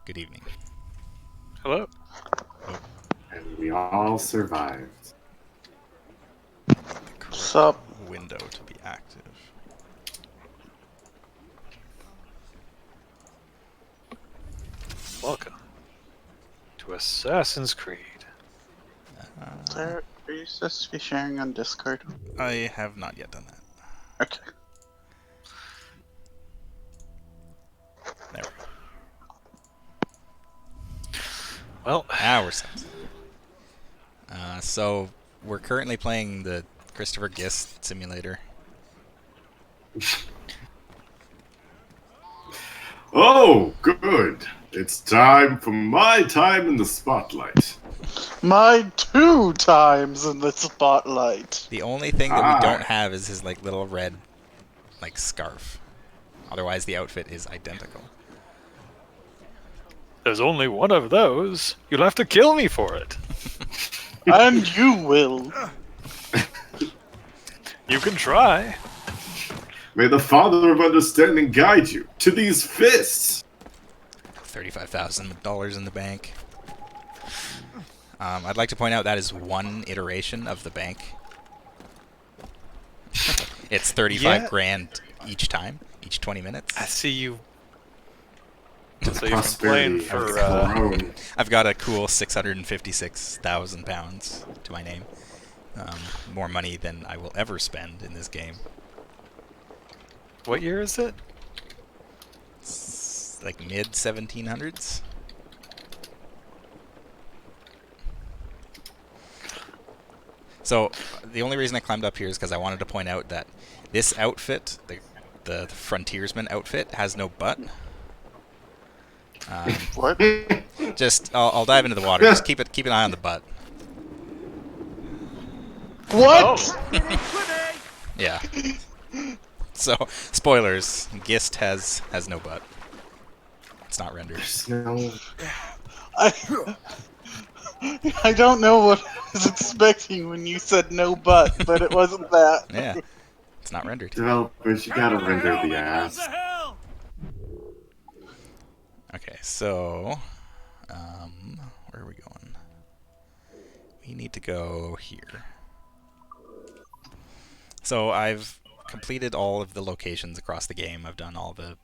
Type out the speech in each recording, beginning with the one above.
Good evening. Hello. Oh, And we all survived. I need the correct Sup? window to be active. Welcome to Assassin's Creed. Are you supposed to be sharing on Discord? I have not yet done that. Okay. There we go. Well, Now we're set. So we're currently playing the Christopher Gist simulator. Oh, good. It's time for my time in the spotlight. My 2 times in the spotlight. The only thing that we don't have is his little red scarf. Otherwise, the outfit is identical. there's only one of those. You'll have to kill me for it. And you will. You can try. May the Father of Understanding guide you to these fists. $35,000 in the bank. I'd like to point out that is one iteration of the bank. It's 35 grand each time, each 20 minutes. I see you. The So you've been playing for. I've got a cool £656,000 to my name. More money than I will ever spend in this game. What year is it? It's like mid 1700s. So the only reason I climbed up here is because I wanted to point out that this outfit, the frontiersman outfit, has no butt. What? I'll dive into the water. Just keep an eye on the butt. What? Yeah. So spoilers. Gist has no butt. It's not rendered. No. I don't know what I was expecting when you said no butt, but it wasn't that. Yeah. It's not rendered. Developers, you gotta render the ass. Okay, so where are we going? We need to go here. So I've completed all of the locations across the game. I've done all the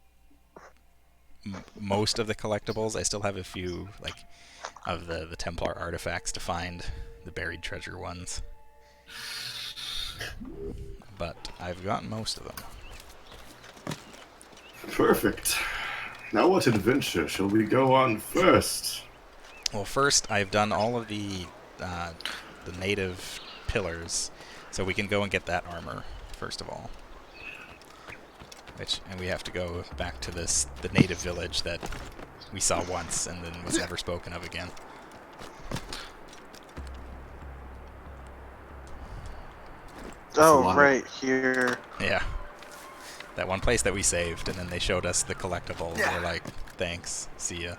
most of the collectibles. I still have a few of the Templar artifacts to find, the buried treasure ones. But I've gotten most of them. Perfect. Now what adventure shall we go on first? Well, first I've done all of the native pillars, so we can go and get that armor first of all. And we have to go back to the native village that we saw once and then was never spoken of again. Oh, right here. Yeah. That one place that we saved, and then they showed us the collectible. Yeah. We're like, thanks, see ya.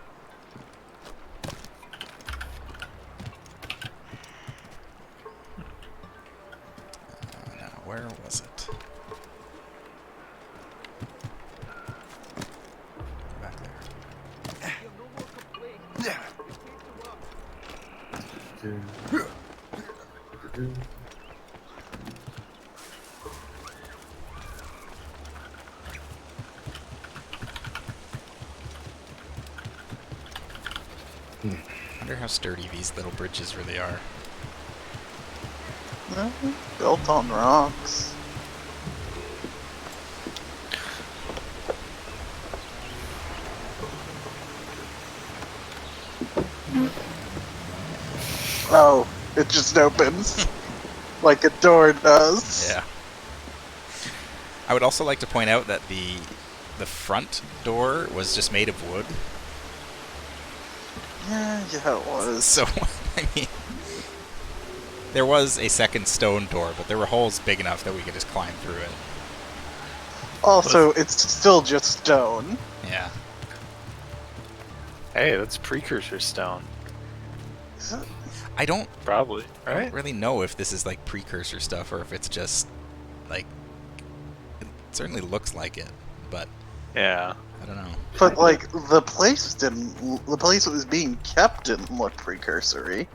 Now, where was it? Back there. I wonder how sturdy these little bridges really are. Built on rocks. Oh, it just opens like a door does. Yeah. I would also like to point out that the front door was just made of wood. Yeah, it was. So, I mean, there was a second stone door, but there were holes big enough that we could just climb through it. Also, it's still just stone. Yeah. Hey, that's precursor stone. I don't Probably, right? really know if this is like precursor stuff or if it's just like, it certainly looks like it, but Yeah. I don't know. But like the place it was being kept didn't look precursory.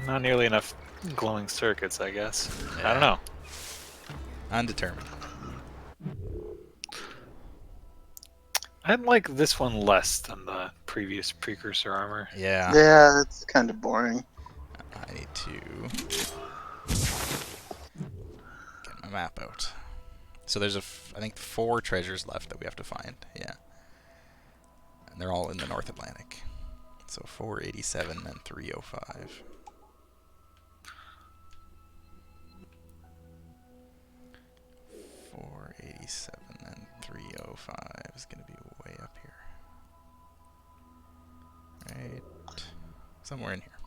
Not nearly enough glowing circuits, I guess. I Yeah. don't know. Undetermined. I like this one less than the previous precursor armor. Yeah. Yeah, it's kind of boring. I need to get my map out. So there's I think 4 treasures left that we have to find. Yeah. And they're all in the North Atlantic. So 487 and 305. And 305 is going to be way up here. Right. Somewhere in here.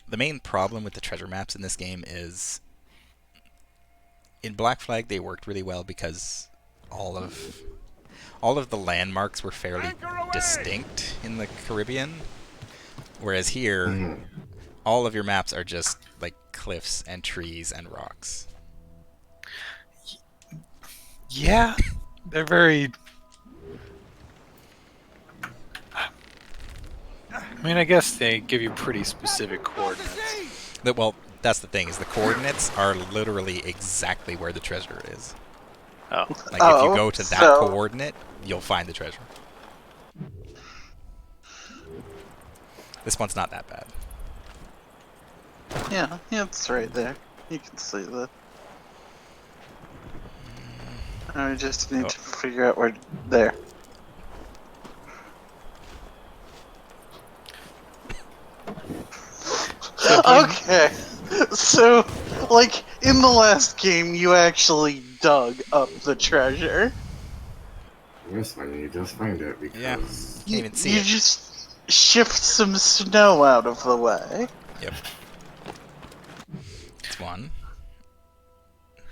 The main problem with the treasure maps in this game is in Black Flag they worked really well because all of the landmarks were fairly distinct in the Caribbean, whereas here all of your maps are just like cliffs and trees and rocks. Yeah, they're very... I mean, I guess they give you pretty specific coordinates. Well, that's the thing, is the coordinates are literally exactly where the treasure is. Oh. Like, if you go to that coordinate, you'll find the treasure. This one's not that bad. Yeah, it's right there. You can see that. I just need to figure out where. There. Okay, so, like, in the last game, you actually dug up the treasure. This one, you just find it because... Yeah, can't even see You it. just shift some snow out of the way. Yep. It's 1.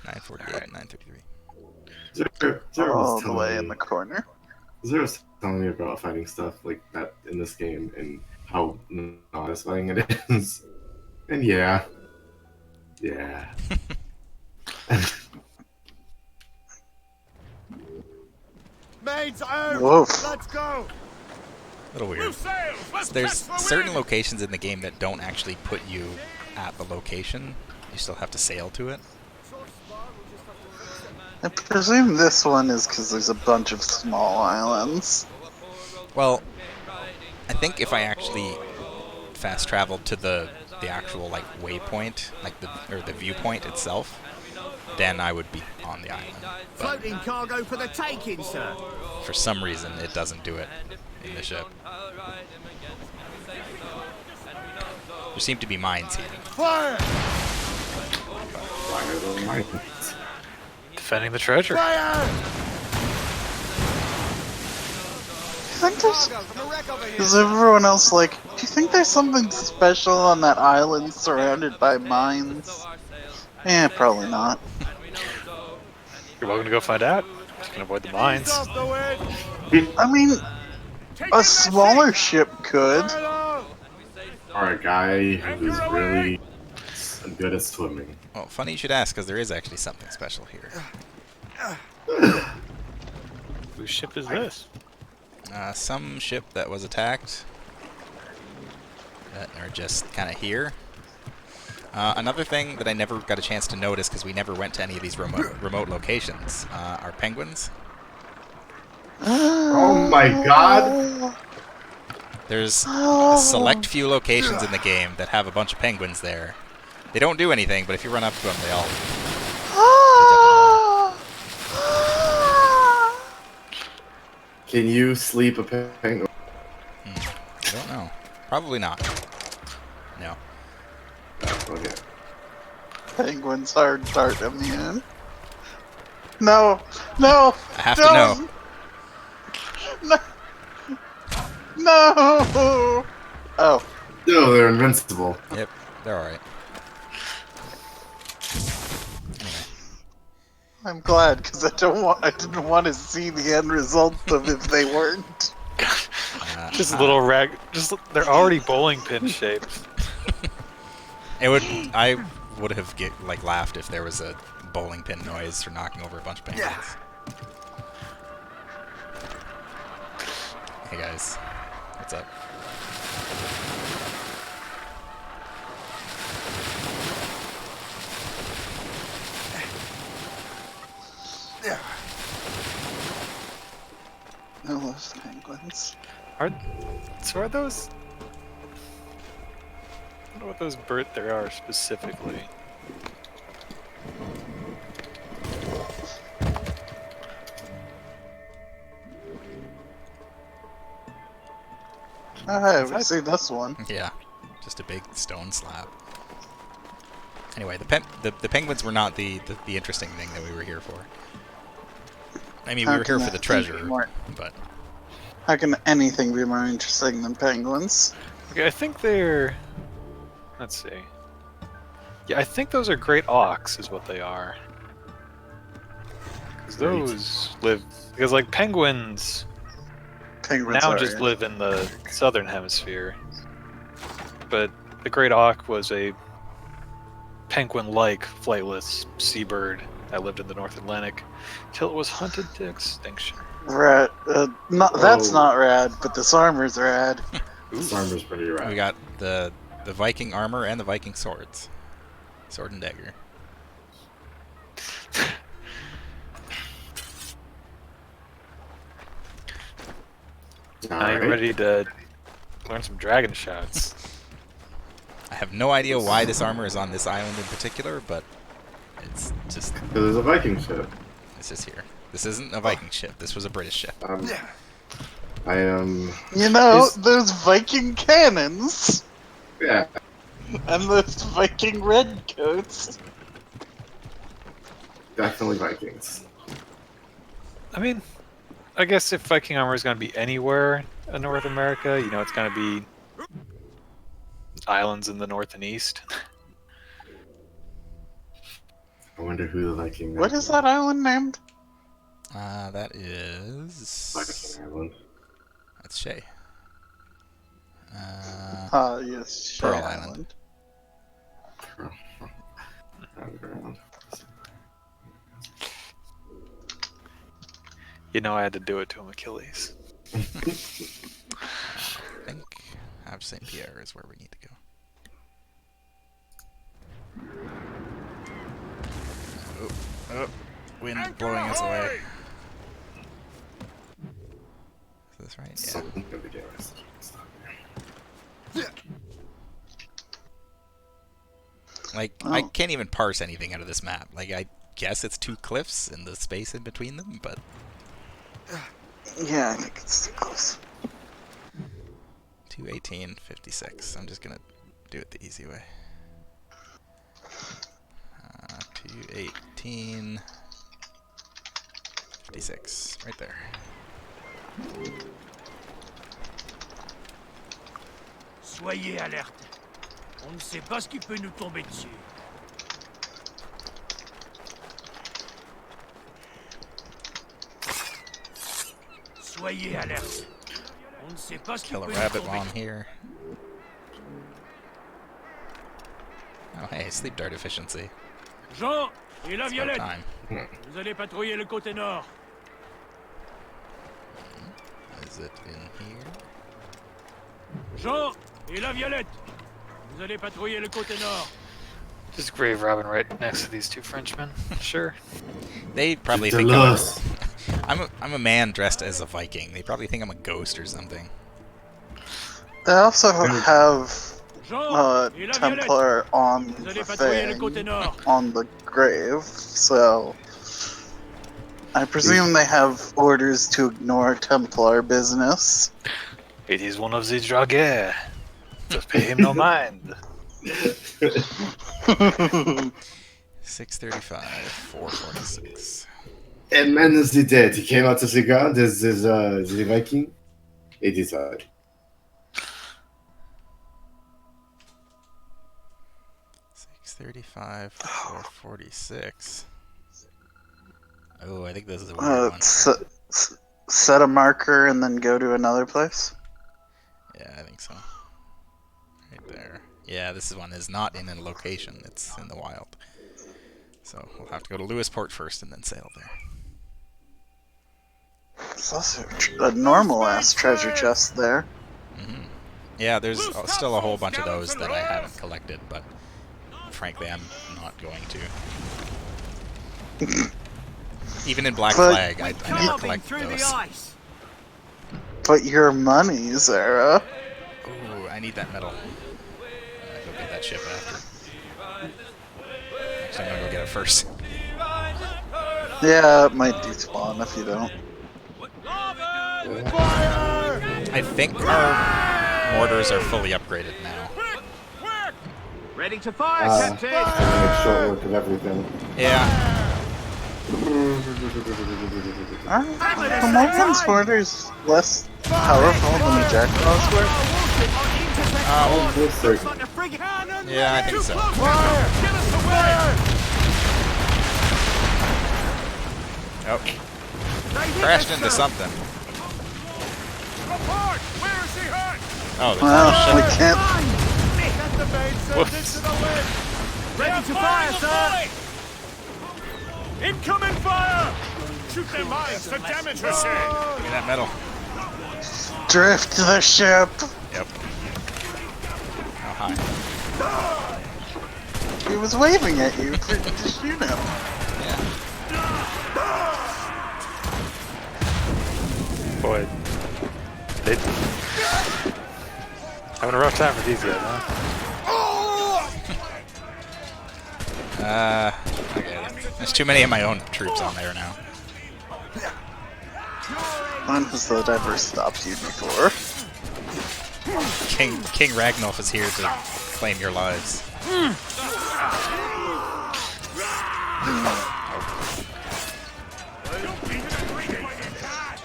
948, 933. Zero All was the way in telling the me, corner. Zero was telling me about finding stuff like that in this game and how not satisfying it is. And yeah. Maids out! Woof. Let's go! A little weird. There's certain locations in the game that don't actually put you at the location. You still have to sail to it. I presume this one is because there's a bunch of small islands. Well, I think if I actually fast traveled to the actual like waypoint, like the viewpoint itself, then I would be on the island. But Floating cargo for the taking, sir. for some reason, it doesn't do it in the ship. There seem to be mines here. Fire! Why are those mines? Defending the treasure. Fire! I think there's. Cargo from the wreck over here. Is everyone else like, do you think there's something special on that island surrounded by mines? Eh, probably not. You're welcome to go find out. You can avoid the mines. Ease off the wind. I mean, Take a it smaller ship could. Fire low. Or a guy who's really good at swimming. Well, funny you should ask, because there is actually something special here. Whose ship is this? Some ship that was attacked that are just kind of here. Another thing that I never got a chance to notice because we never went to any of these remote locations are penguins. Oh my god! There's a select few locations in the game that have a bunch of penguins there. They don't do anything, but if you run up to them, they all... Can you sleep a penguin? I don't know. Probably not. No. Okay. Penguins are dart immune. No! No! I have to know. No! No! Oh. No, they're invincible. Yep, they're alright. I'm glad because I didn't want to see the end result of if they weren't. Just little rag. They're already bowling pin shaped. I would have laughed if there was a bowling pin noise for knocking over a bunch of penguins. Hey guys, what's up? I love penguins. Are those? I don't know what those birds there are specifically. Alright, we see this one. Yeah, just a big stone slab. Anyway, the penguins were not the interesting thing that we were here for. I mean, we How were here can for the that thing be treasure, more- but How can anything be more interesting than penguins? Okay, I think they're. Let's see. Yeah, I think those are great auks, is what they are. Because those live. Because, like, penguins Penguins now are just live in the southern hemisphere. But the great auk was a penguin-like flightless seabird that lived in the North Atlantic till it was hunted to extinction. rad. That's Oh. not rad, but this armor's rad. This armor's pretty rad. we got the Viking armor and the Viking swords, sword and dagger. Now you're ready to learn some dragon shouts. I have no idea why this armor is on this island in particular, but it's just There's a Viking ship. here. This isn't a Viking ship. This was a British ship. I am. You know, Is- those Viking cannons Yeah. and those Viking redcoats. Definitely Vikings. I mean, I guess if Viking armor is going to be anywhere in North America, you know, it's going to be islands in the north and east. I wonder who the Viking. What is that island named? That is Viking Island. that's Shay. Yes, Pearl Shay Island. Underground. You know, I had to do it to him, Achilles. I think Havre Saint Pierre is where we need to go. Oh, wind blowing us away. Is this right? Yeah. Something good to get us. Like, Oh. I can't even parse anything out of this map. Like, I guess it's two cliffs and the space in between them, but Yeah, I think it's close. 218.56. I'm just gonna do it the easy way. 218.56. Right there. Soyez alerte. On ne sait pas ce qui peut nous tomber dessus. Soyez alerte. On ne sait pas ce qui Kill peut a nous rabbit tomber while I'm here. Oh, hey, sleep dart efficiency. Jean et la It's about Violette, time. vous allez patrouiller le côté nord. Is it in here? Jean et la Violette, vous allez patrouiller le côté nord. Just grave robbing right next to these two Frenchmen. Sure. They probably To think loss. I'm a man dressed as a Viking. They probably think I'm a ghost or something. They also have Jean et la Violette, Templar on vous the allez patrouiller le côté thing, nord. on the grave, so I presume they have orders to ignore Templar business. It is one of the Draguer. Just pay him no mind. 635, 446. And man is the dead. He came out to cigar. This is the Viking. It is hard. 635, 446. Oh, I think this is a weird one. Set a marker and then go to another place. Yeah, I think so. Right there. Yeah, this one is not in a location. It's in the wild. So we'll have to go to Lewisport first and then sail there. It's also a normal ass treasure chest there. Yeah, there's still a whole bunch of those that I haven't collected, but frankly, I'm not going to. Even in Black But- Flag, I never collect those. But your money, Zara. Ooh, I need that medal. I'm gonna go get that ship after. Actually, I'm gonna go get it first. Yeah, it might despawn if you don't. I think our mortars are fully upgraded now. Ready to fire, I Captain! make short work of everything. Yeah, The Molten's mortar's less powerful than the Jackdaw's were. This certain. yeah, I think so. Oh, crashed into something. Oh, there's Well, another we ship. can't. Whoops. Ready to fire, sir! Incoming fire! Shoot their mines to damage her ship! Give me that medal. Drift the ship. Yep. Oh, hi. He was waving at you to shoot him. Yeah. Boy, they having a rough time with these guys, huh? Okay. There's too many of my own troops on there now. When has that ever stopped you before? King Ragnolf is here to claim your lives.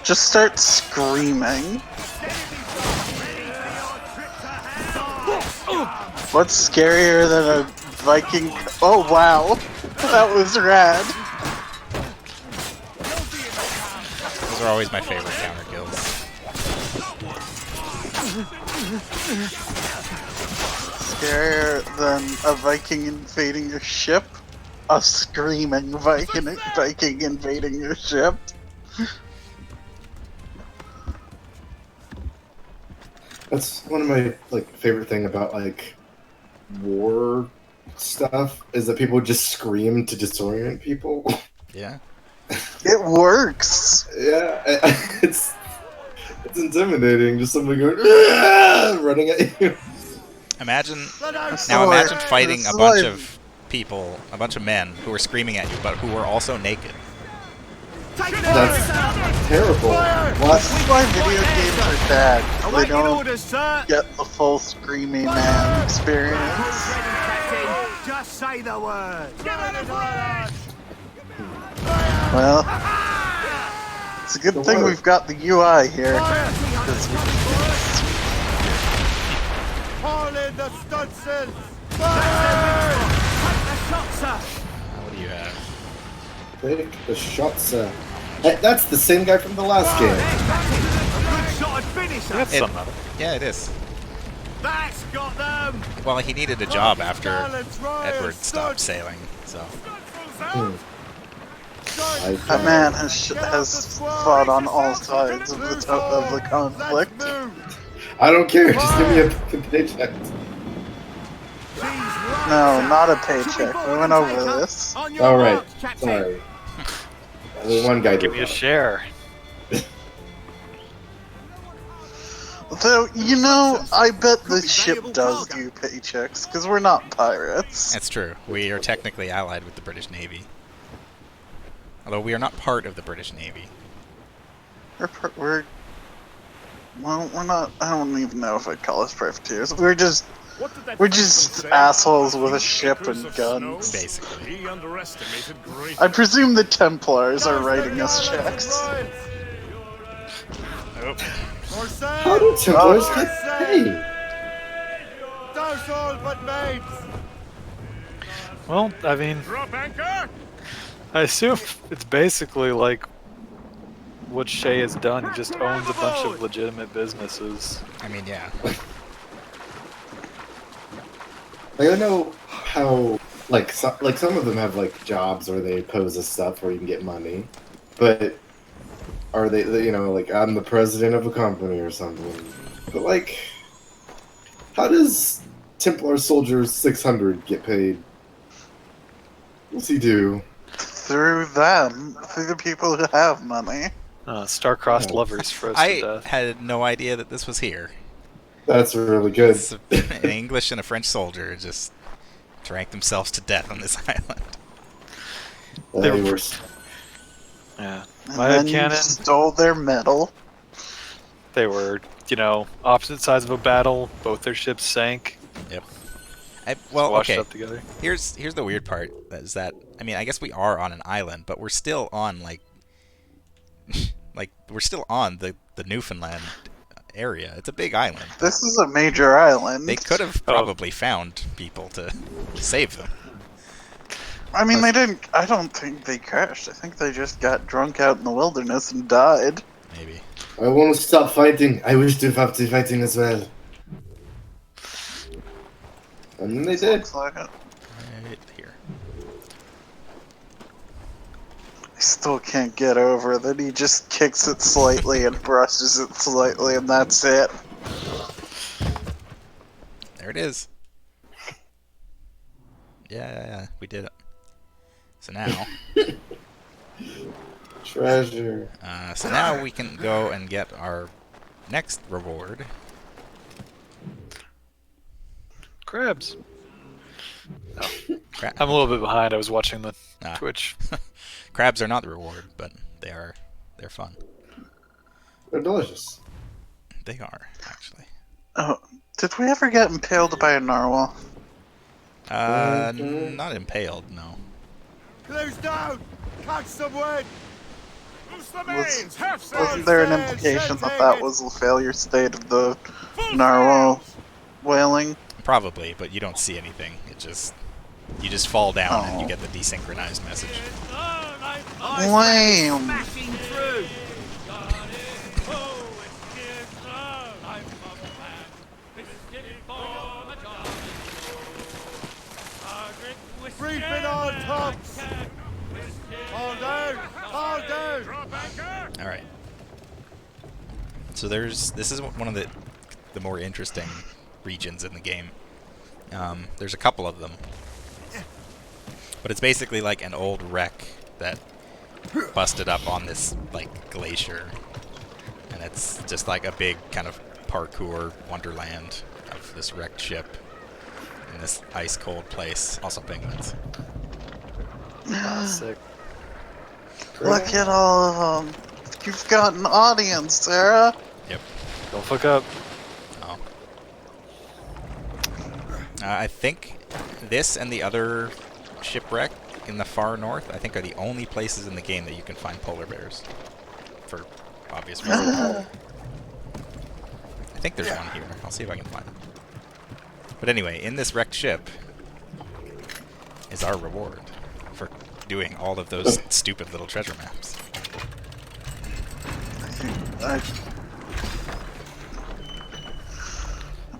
Just start screaming. What's scarier than a Viking? Oh wow, that was rad. Those are always my favorite counter kills. Scarier than a Viking invading your ship? A screaming Viking invading your ship? That's one of my favorite thing about war stuff is that people just scream to disorient people. Yeah. It works. Yeah, it's intimidating. Just somebody going "Ah!" running at you. Imagine That's now. why- Imagine fighting that's a bunch why- of people, a bunch of men who were screaming at you, but who were also naked. That's terrible. What? That's why video games are bad. They Awaiting don't orders, sir! get the full screaming man experience. Ready, Captain! Just say the word! Well, it's a good The thing word. we've got the UI here. 'cause we Haul in the stunsails! Fire! Take the shot, sir! What do you have? Take the shots. Hey, that's the same guy from the last game. A good shot and finisher! That's some of it. Yeah, it is. That's got them! Well, he needed a job after Gallants, Ryan, Edward stopped studs. sailing, so. That man has fought on all sides of the conflict. I don't care. Just give me a fucking paycheck. No, not a paycheck. We went over this. All right. Sorry. The one guy Give did me a that. share. Though, you know, I bet the ship does do paychecks, because we're not pirates. That's true. We are technically allied with the British Navy. Although we are not part of the British Navy. We're well, we're not. I don't even know if I'd call us privateers. We're just assholes with a ship and guns. Basically. He underestimated great. I presume the Templars are writing us checks. Oh. How do Templars get paid? Douse all but mates! Well, I mean, Drop anchor! I assume it's basically like what Shay has done. He just owns a bunch of legitimate businesses. I mean, yeah. I don't know how like some of them have like jobs or they pose as stuff where you can get money, but are they like I'm the president of a company or something? But like, how does Templar Soldier 600 get paid? What's he do? Through them, through the people who have money. Star-crossed Oh. lovers froze to I death. had no idea that this was here. That's really good. It's an English and a French soldier just drank themselves to death on this island. They were- were Yeah. And My then headcanon, stole their metal. they were, opposite sides of a battle. Both their ships sank, Well, washed okay. up together. Here's the weird part is that I mean I guess we are on an island, but we're still on like we're still on the Newfoundland area. It's a big island. This is a major island. They could have probably found people to save them. I mean, they didn't. I don't think they crashed. I think they just got drunk out in the wilderness and died. Maybe. I won't stop fighting. I wish to stop fighting as well. And then they did. Looks like it. Right here. I still can't get over that he just kicks it slightly and brushes it slightly, and that's it. There it is. Yeah, we did it. So now, Treasure. so now we can go and get our next reward. Crabs. Cra- I'm a little bit behind. I was watching the Ah. Twitch. Crabs are not the reward, but they're fun. They're delicious. They are actually. Oh, did we ever get impaled by a narwhal? Not impaled, no. Close down! Catch some wind! Loose the mains! Half Wasn't there an implication that that was the failure state of the narwhal whaling? Probably, but you don't see anything. You just fall down and you Oh. get the desynchronized message. Lame. Smashing through! Reefing on tops! Hold down! Hold down! All right. So this is one of the more interesting regions in the game. There's a couple of them, but it's basically like an old wreck that busted up on this like glacier, and it's just like a big kind of parkour wonderland of this wrecked ship in this ice cold place. Also penguins. Sick. Look at all of them. You've got an audience, Sarah. Yep. Don't fuck up. Oh. I think this and the other shipwreck in the far north, I think, are the only places in the game that you can find polar bears. For obvious reasons. I think there's one here. I'll see if I can find it. But anyway, in this wrecked ship is our reward for doing all of those stupid little treasure maps.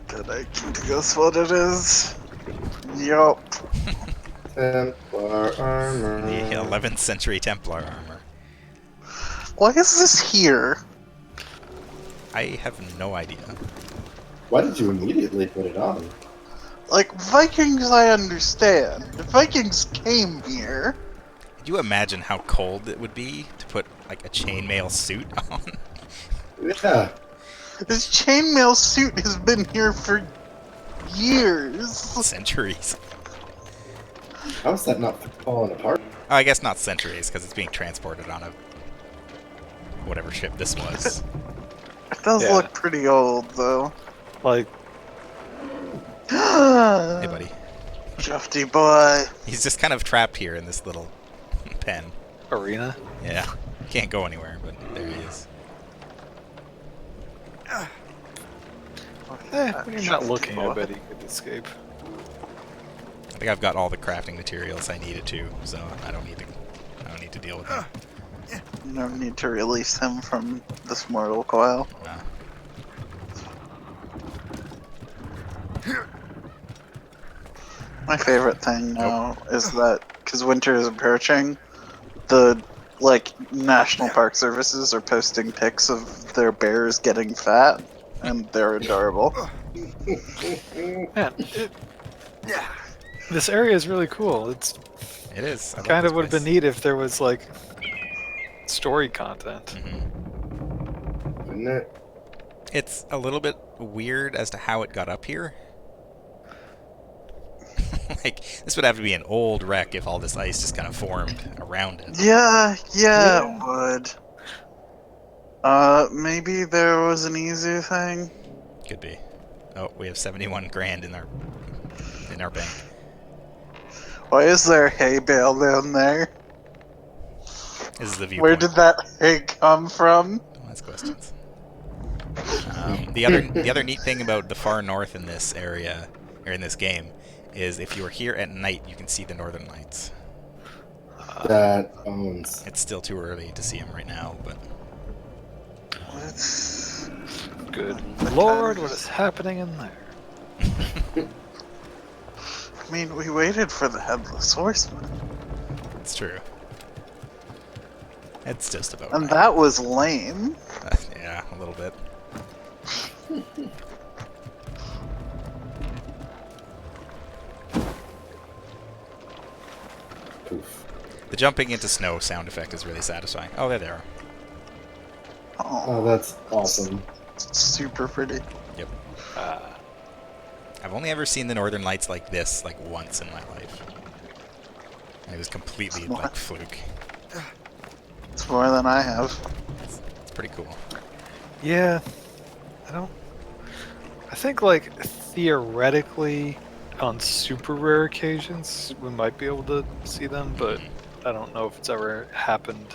Did I guess what it is? Yup. Templar armor. The 11th century Templar armor. Why is this here? I have no idea. Why did you immediately put it on? Like, Vikings I understand. The Vikings came here. Could you imagine how cold it would be to put like a chainmail suit on? Yeah. This chainmail suit has been here for years. Centuries. How is that not falling apart? Oh, I guess not centuries, because it's being transported on a whatever ship this was. It does Yeah. look pretty old, though. Like, Hey, buddy. Jufty boy. He's just kind of trapped here in this little pen. arena. Yeah. Can't go anywhere, but there he is. When you're not looking, I bet he could escape. I think I've got all the crafting materials I needed to, so I don't need to deal with him. No need to release him from this mortal coil. Nah. My favorite thing now is that because winter is approaching, the National Park Services are posting pics of their bears getting fat, and they're adorable. Man, this area is really cool. It is. I love kind this of would have been place. neat if there was like story content. Wouldn't it? It's a little bit weird as to how it got up here. Like, this would have to be an old wreck if all this ice just kind of formed around it. Yeah, Yeah. it would. Maybe there was an easier thing. Could be. Oh, we have 71 grand in our bank. Why is there a hay bale down there? This is the viewpoint. Where did that hay come from? Don't ask questions. The other neat thing about the far north in this area, or in this game, is if you're here at night, you can see the northern lights. That owns. It's still too early to see them right now, but What's... Good Lord, what is happening in there? I mean, we waited for the Headless Horseman. it's true. It's just about And right. that was lame. Yeah, a little bit. Poof. The jumping into snow sound effect is really satisfying. Oh, there they are. Oh, that's awesome. It's super pretty. Yep. I've only ever seen the northern lights like this, like, once in my life. And it was completely, like, fluke. It's more than I have. It's pretty cool. Yeah, I think like theoretically, on super rare occasions, we might be able to see them, but I don't know if it's ever happened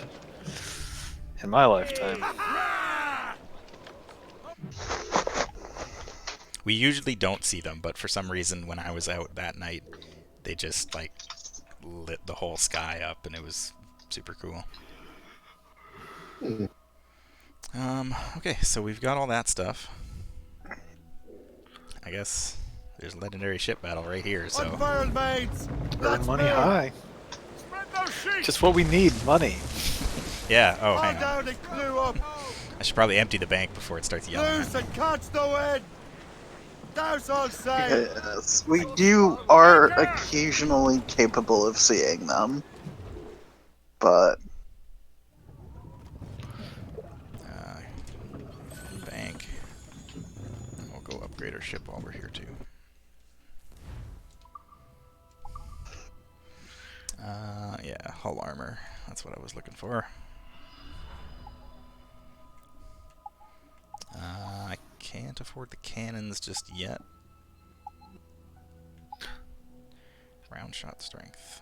in my lifetime. We usually don't see them, but for some reason, when I was out that night, they just, like, lit the whole sky up, and it was super cool. Okay, so we've got all that stuff. I guess there's a legendary ship battle right here, so... Unfurled, mates! Earn money high. Spread those sheets! Just what we need, money. Yeah, oh, Hold hang on. down and clue up! I should probably empty the bank before it starts yelling at Loose me. and catch the wind! Douse all sail! Yes, we are occasionally capable of seeing them. But Bank. And we'll go upgrade our ship while we're here, too. Yeah, hull armor. That's what I was looking for. I can't afford the cannons just yet. Round shot strength.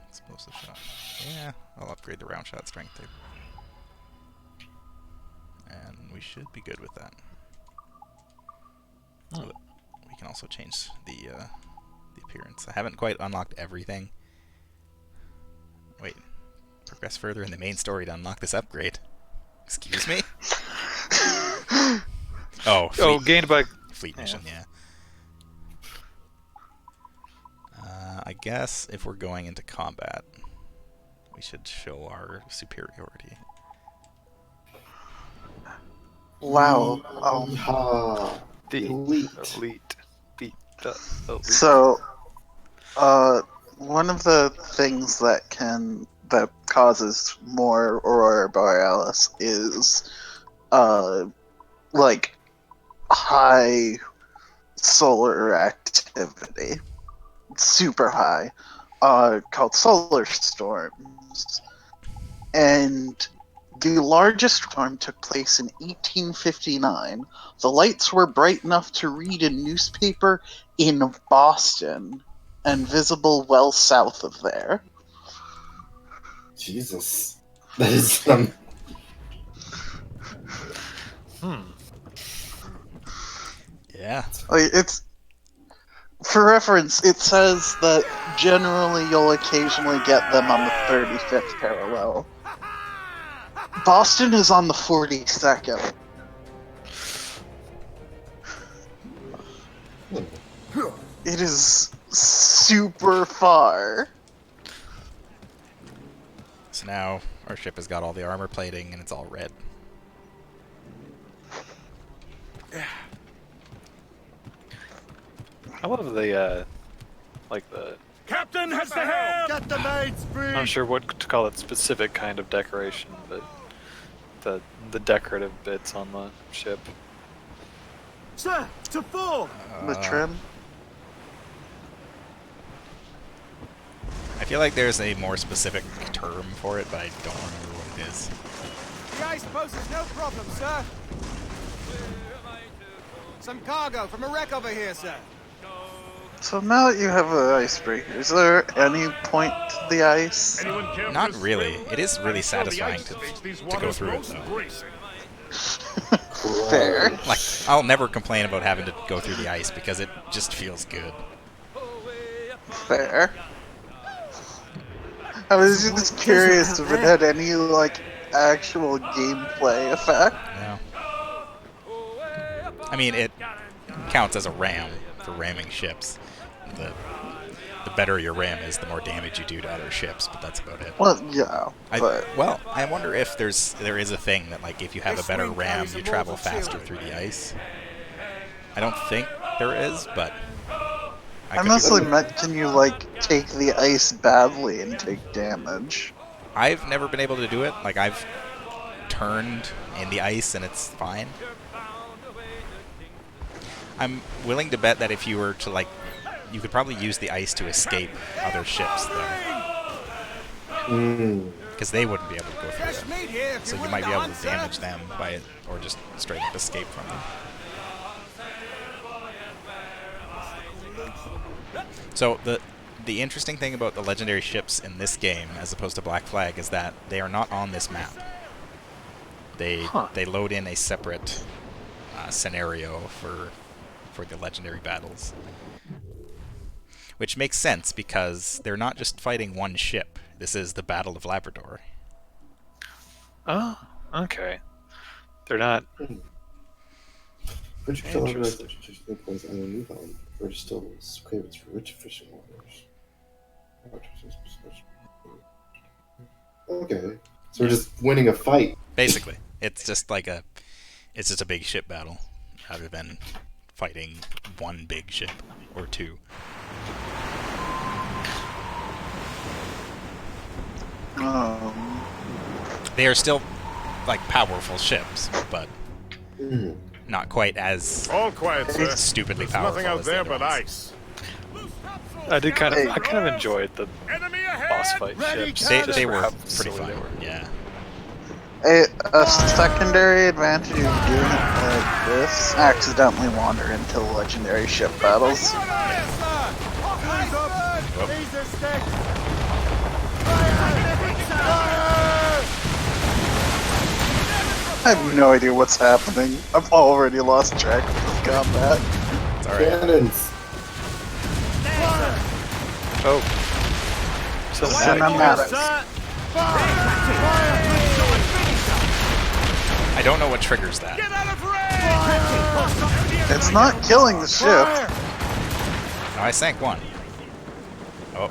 Explosive shot. Yeah, I'll upgrade the round shot strength too. And we should be good with that. So that we can also change the appearance. I haven't quite unlocked everything. Wait, progress further in the main story to unlock this upgrade. Excuse me? Oh, Gained by... fleet mission, yeah. I guess if we're going into combat, we should show our superiority. wow. Yeehaw. The Elite. Beat the elite. So, one of the things that causes more Aurora Borealis is, high solar activity, super high, called solar storms. And the largest storm took place in 1859. The lights were bright enough to read a newspaper in Boston and visible well south of there. Jesus. That is Yeah. It's for reference. It says that generally you'll occasionally get them on the 35th parallel. Boston is on the 42nd. It is super far. So now our ship has got all the armor plating and it's all red. I love the like the. Captain has the helm! Get the mates free! I'm not sure what to call that specific kind of decoration, but the decorative bits on the ship. Sir, to full! The trim. I feel like there's a more specific term for it, but I don't remember what it is. The ice poses no problem, sir. Some cargo from a wreck over here, sir. So now that you have an icebreaker, is there any point to the ice? Anyone care Not for a really. swim? It is really I'm sure the satisfying ice to makes these go waters through it, most though. bracing. Fair. Like, I'll never complain about having to go through the ice because it just feels good. Fair. I was just curious if it had any, like, actual gameplay effect. Yeah. I mean, it counts as a ram for ramming ships. The better your ram is, the more damage you do to other ships, but that's about it. Well, yeah, but... Well, I wonder if there is a thing that, like, if you have a better ram, you travel faster through the ice. I don't think there is, but I could be mostly wrong. meant, can you, like, take the ice badly and take damage? I've never been able to do it. Like, I've turned in the ice and it's fine. I'm willing to bet that if you were to, like, you could probably use the ice to escape other ships, though. Because they wouldn't be able to go through Fresh it. meat here if So you're you willing might to be able hunt, to sir. damage them by it, or just straight up escape from them. So the interesting thing about the legendary ships in this game, as opposed to Black Flag, is that they are not on this map. They load in a separate scenario for the legendary battles, which makes sense because they're not just fighting one ship. This is the Battle of Labrador. Oh, okay. They're not. Rich Interesting. points on Newfound for still cravings for rich fishing waters. Okay, so we're just winning a fight. Basically, it's just a big ship battle, rather than fighting one big ship or two. They are still, like, powerful ships, but not quite as All quiet, sir. stupidly There's powerful nothing out as the there other but ones. ice. I kind of enjoyed the Enemy ahead! boss fight Ready, ships. They, just they for were how pretty silly fun. they were. Yeah. A secondary advantage of doing it like this, accidentally wander into legendary ship battles. I have no idea what's happening. I've already lost track of this combat. It's alright. Cannons. Oh. Cinematics. I don't know what triggers that. Get out of range! It's not killing the ship. No, I sank one. Oh.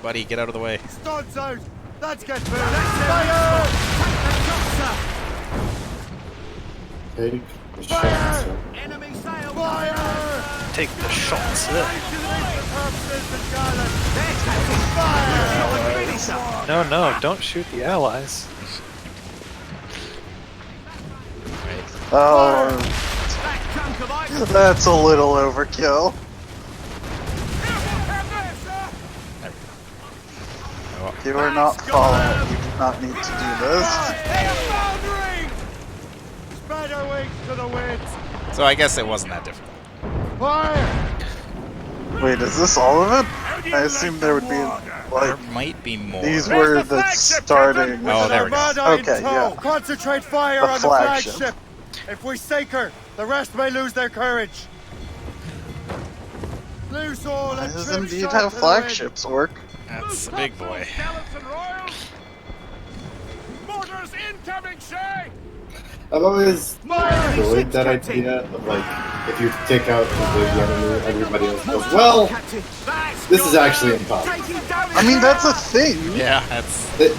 Buddy, get out of the way. Studs out! Let's get fire! Take the shots. Enemy sail! Fire! Take the shots. No, don't shoot the allies. Oh, that's a little overkill. Oh, You are not Fallout. You do not need to do this. Spread our wings to the winds! so I guess it wasn't that difficult. Fire! Wait, is this all of it? I assume there would be There like might be more. these were the starting. Oh, there we go. Armada in Okay, tow. yeah. Concentrate fire The on the flagship. flagship. If we sink her, the rest may lose their courage. Loose all and Does trim indeed short have to the flagships work? That's a big boy. Gallants and royals! Mortars incoming, Shay! I've always enjoyed that idea of like, if you take out the big enemy, everybody else goes, well, this is actually impossible. I mean, that's a thing. Yeah, that's It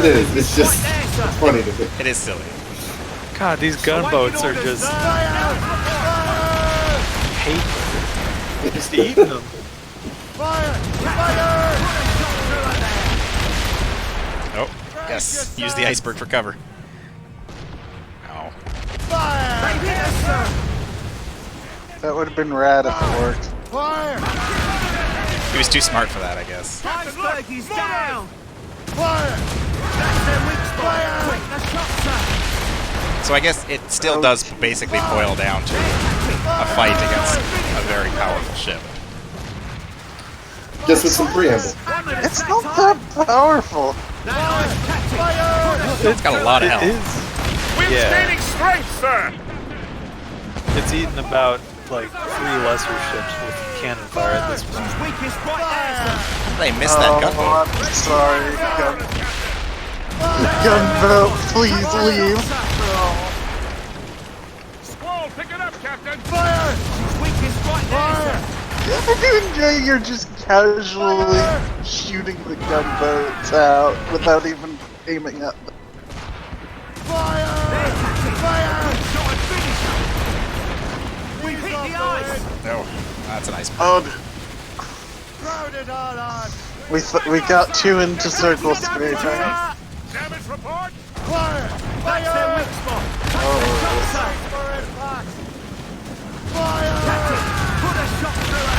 is. It's just it's funny to me. it is silly. God, these gunboats are just hate. Just eating them. Oh, yes. Use the iceberg for cover. Oh. That would have been rad if it worked. He was too smart for that, I guess. Iceberg is down! So I guess it still does basically boil down to a fight against a very powerful ship. Just with some preamble. It's not that powerful. It's got a lot of It health. is. Yeah. strength, sir! It's eaten about like 3 lesser ships with cannon fire at this point. They missed that gunboat. I'm sorry. Gunboat, please leave. Squall, pick it up, Captain! I do enjoy you're just casually shooting the gunboats out without even aiming at them. No, that's an iceberg. Oh, we got 2 into circle spare time. Damage report! That's their weak spot. Put a shot through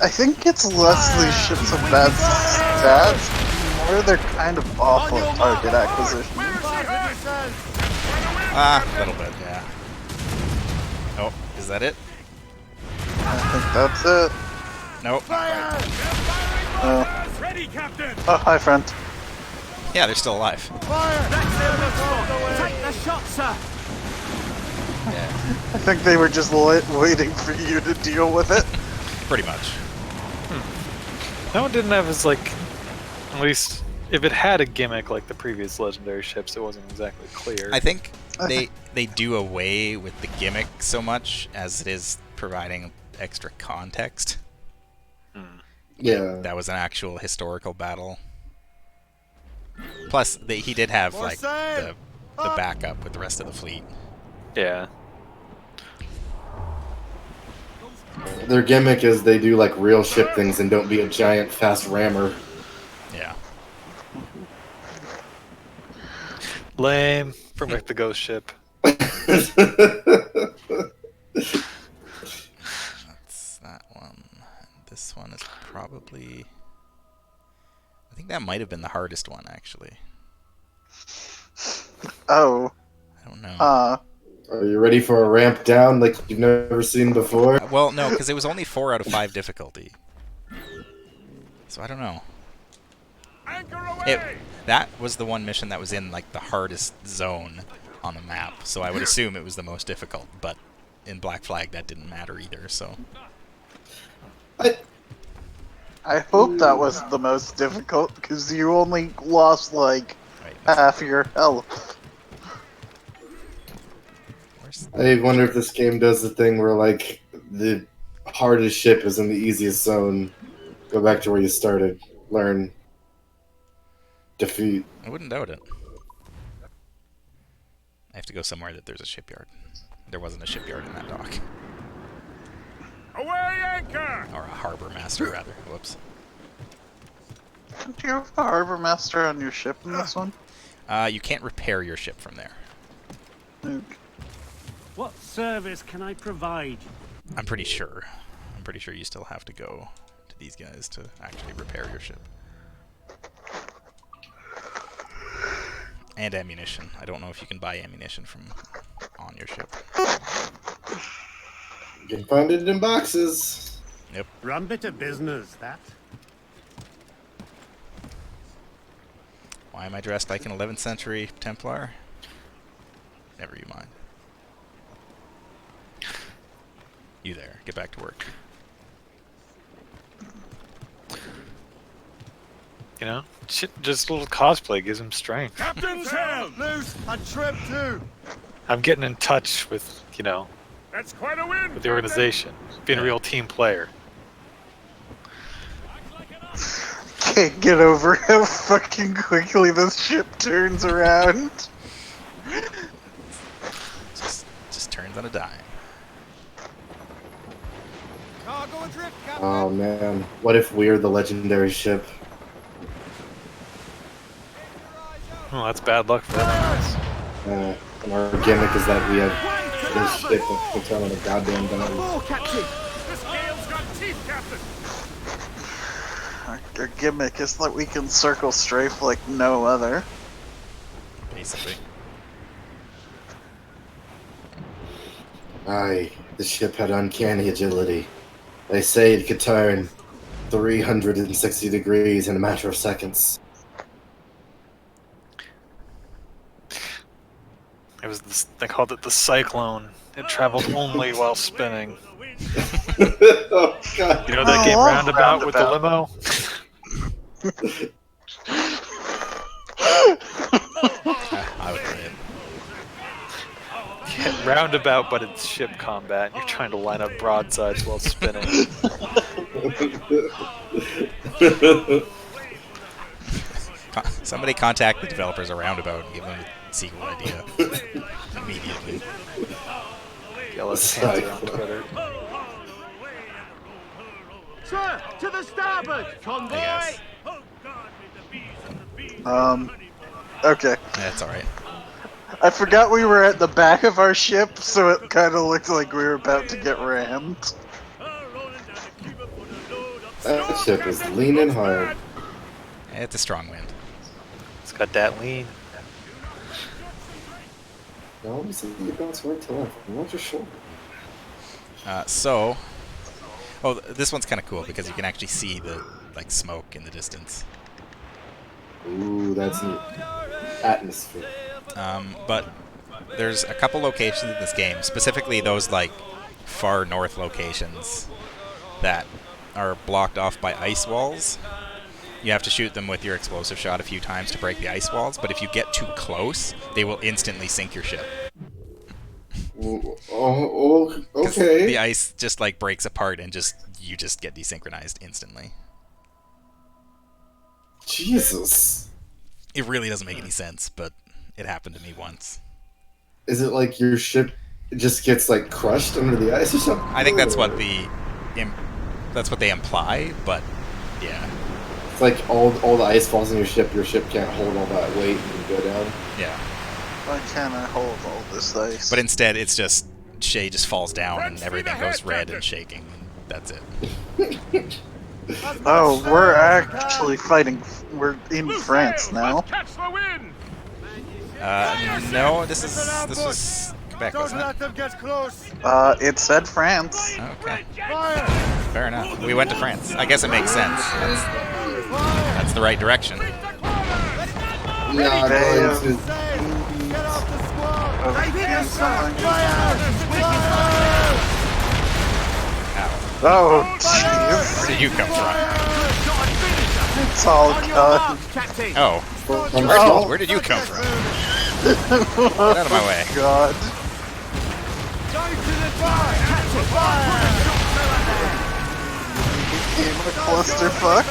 I think it's less these ships have bad stats, more they're kind of awful at target acquisition. Ah, a little bit, yeah. Oh, is that it? I think that's it. Nope. Oh, Ready, Captain! hi friend. Yeah, they're still alive. Take the shot, sir! Yeah, I think they were just waiting for you to deal with it. pretty much. That one didn't have as like, at least if it had a gimmick like the previous legendary ships, it wasn't exactly clear. I think they do away with the gimmick so much as it is providing extra context. Yeah. That was an actual historical battle. Plus, he did have like the backup with the rest of the fleet. Yeah. Their gimmick is they do like real ship things and don't be a giant fast rammer. Yeah. Lame. From like the ghost ship. That's that one. This one is probably... I think that might have been the hardest one, actually. Oh. I don't know. Are you ready for a ramp down like you've never seen before? Well, no, because it was only 4 out of 5 difficulty. So I don't know. Anchor away! That was the one mission that was in like the hardest zone on the map. So I would assume it was the most difficult. But in Black Flag, that didn't matter either. So I hope that was the most difficult, because you only lost like right, half your health. I wonder if this game does the thing where like the hardest ship is in the easiest zone. Go back to where you started. Learn. Defeat. I wouldn't doubt it. I have to go somewhere that there's a shipyard. There wasn't a shipyard in that dock. Away, anchor! Or a harbor master, rather. Whoops. Do you have a harbor master on your ship in this one? You can't repair your ship from there. Okay. What service can I provide? I'm pretty sure. I'm pretty sure you still have to go to these guys to actually repair your ship. And ammunition. I don't know if you can buy ammunition from on your ship. You can find it in boxes. Yep. Rum bit of business, that. Why am I dressed like an 11th century Templar? Never you mind. You there. Get back to work. You know, just a little cosplay gives him strength. Captain's helm! Loose and trip too. I'm getting in touch with, you know, That's quite a win! with the organization, being a real team player. Can't get over how fucking quickly this ship turns around. Just turns on a dime. Cargo adrift, Captain. Oh man, what if we're the legendary ship? Well, that's bad luck for everyone else. And our gimmick is that we have this ship that can turn on a goddamn dime. More, Captain. This gale's got teeth, Captain! Our gimmick is that we can circle strafe like no other. Basically. Aye, the ship had uncanny agility. They say it could turn 360 degrees in a matter of seconds. It was this, they called it the Cyclone. It traveled only while spinning. Oh god. You know that Oh, game I love Roundabout with the Roundabout. limo? I would play it. Yeah, Roundabout, but it's ship combat. And you're trying to line up broadsides while spinning. Somebody contact the developers of Roundabout and give them a sequel idea immediately. Yellow Panther on Twitter. Sir, to the starboard. Convoy. I guess. Okay. That's alright. I forgot we were at the back of our ship, so it kind of looked like we were about to get rammed. That ship is leaning hard. It's a strong wind. It's got that lean. Now let me see you bounce right to left. Watch your shoulder. Oh, this one's kind of cool because you can actually see the smoke in the distance. Ooh, that's neat. Atmosphere. But there's a couple locations in this game, specifically those far north locations that are blocked off by ice walls. You have to shoot them with your explosive shot a few times to break the ice walls, but if you get too close, they will instantly sink your ship. Oh, 'Cause okay. the ice just breaks apart and you just get desynchronized instantly. Jesus. It really doesn't make any sense, but it happened to me once. Is it like your ship just gets crushed under the ice or something? I think that's what they imply, but yeah. It's like all the ice falls in your ship can't hold all that weight and go down. Yeah. Why can't I hold all this ice? But instead, it's just Shay just falls down and everything goes red and shaking. And that's it. Oh, we're actually fighting. We're in France now. Catch the wind! No, this was Quebec, Don't wasn't it? let them get close. It said France. Okay, Fire. fair enough. We went to France. I guess it makes sense. That's the right direction. Yeah, They, going to Get off the squad. Ow. Oh, jeez. Where did you come from? It's all gone. Oh, Oh. where did you come from? Get out of my way. God. Became a clusterfuck.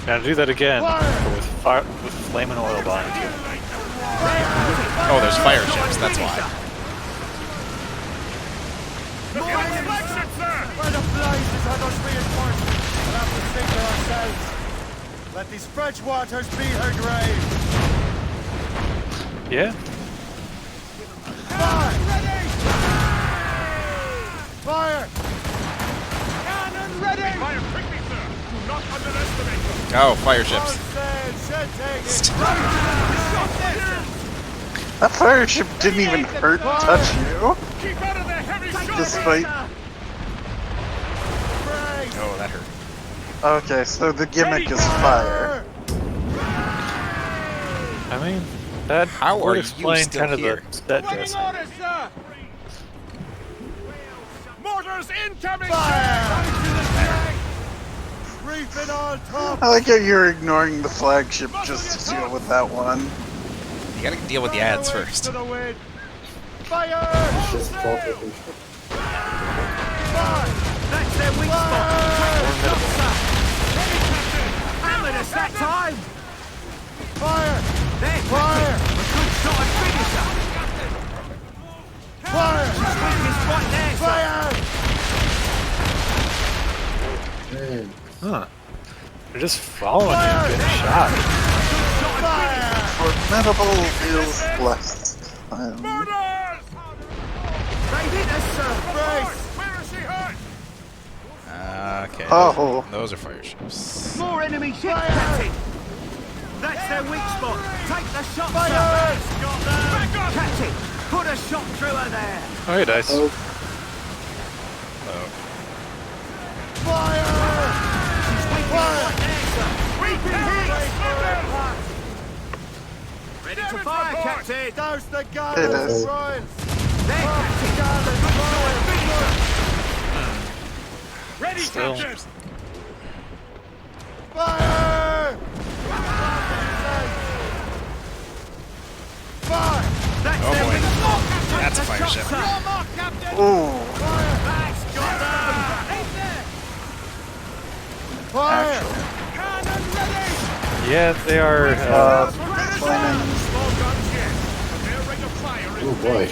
Gotta do that again, but with fire, with flaming oil behind you. Oh, there's fire ships. That's why. Where the blazes are those reinforcements? We'll have to think to ourselves. Let these French waters be her grave. Yeah? Fire! Ready! Fire! Cannon ready! Fire quickly, sir! Do not underestimate them! Oh, fire ships. That fire ship didn't even touch you. Keep out of the heavy shot! Despite. Oh, that hurt. Okay, so the gimmick is fire. I mean, that How would are you explain still kind of here? the set Waiting dressing. orders, sir! Mortars incoming! Fire! reefing on top. I like how you're ignoring the flagship just to deal with that one. You gotta deal with the ads first. To the wind. Fire! Just focus. That's their weak spot. Take the shot, sir. Hammered us that time. Fire! There, Fire! Captain. A good shot and finisher. Fire! Weakness right there, sir. Fire! Huh. They're just following you and getting shot. Formidable feels less. They hit us, sir. Okay. Oh. Those are fire ships. More enemy ships, Captain. That's their weak spot. Take the shot, sir. Got them. Captain, put a shot through her there. Alright, Dice. Oh, Fire! She's weak right there, sir. Weeping hits. Ready to fire, Captain. Douse the It gallows, is. Royals! There, Captain. Good shot and finisher. Ready, Still. Captain. Fire! Fire! That's Oh, their boy. weak spot. That's a Take the fire shot, ship. sir. Ooh. That's got them. Fire! Cannon ready. Yeah, they are. Flaming. Small guns yet. Their ring of fire is oh boy.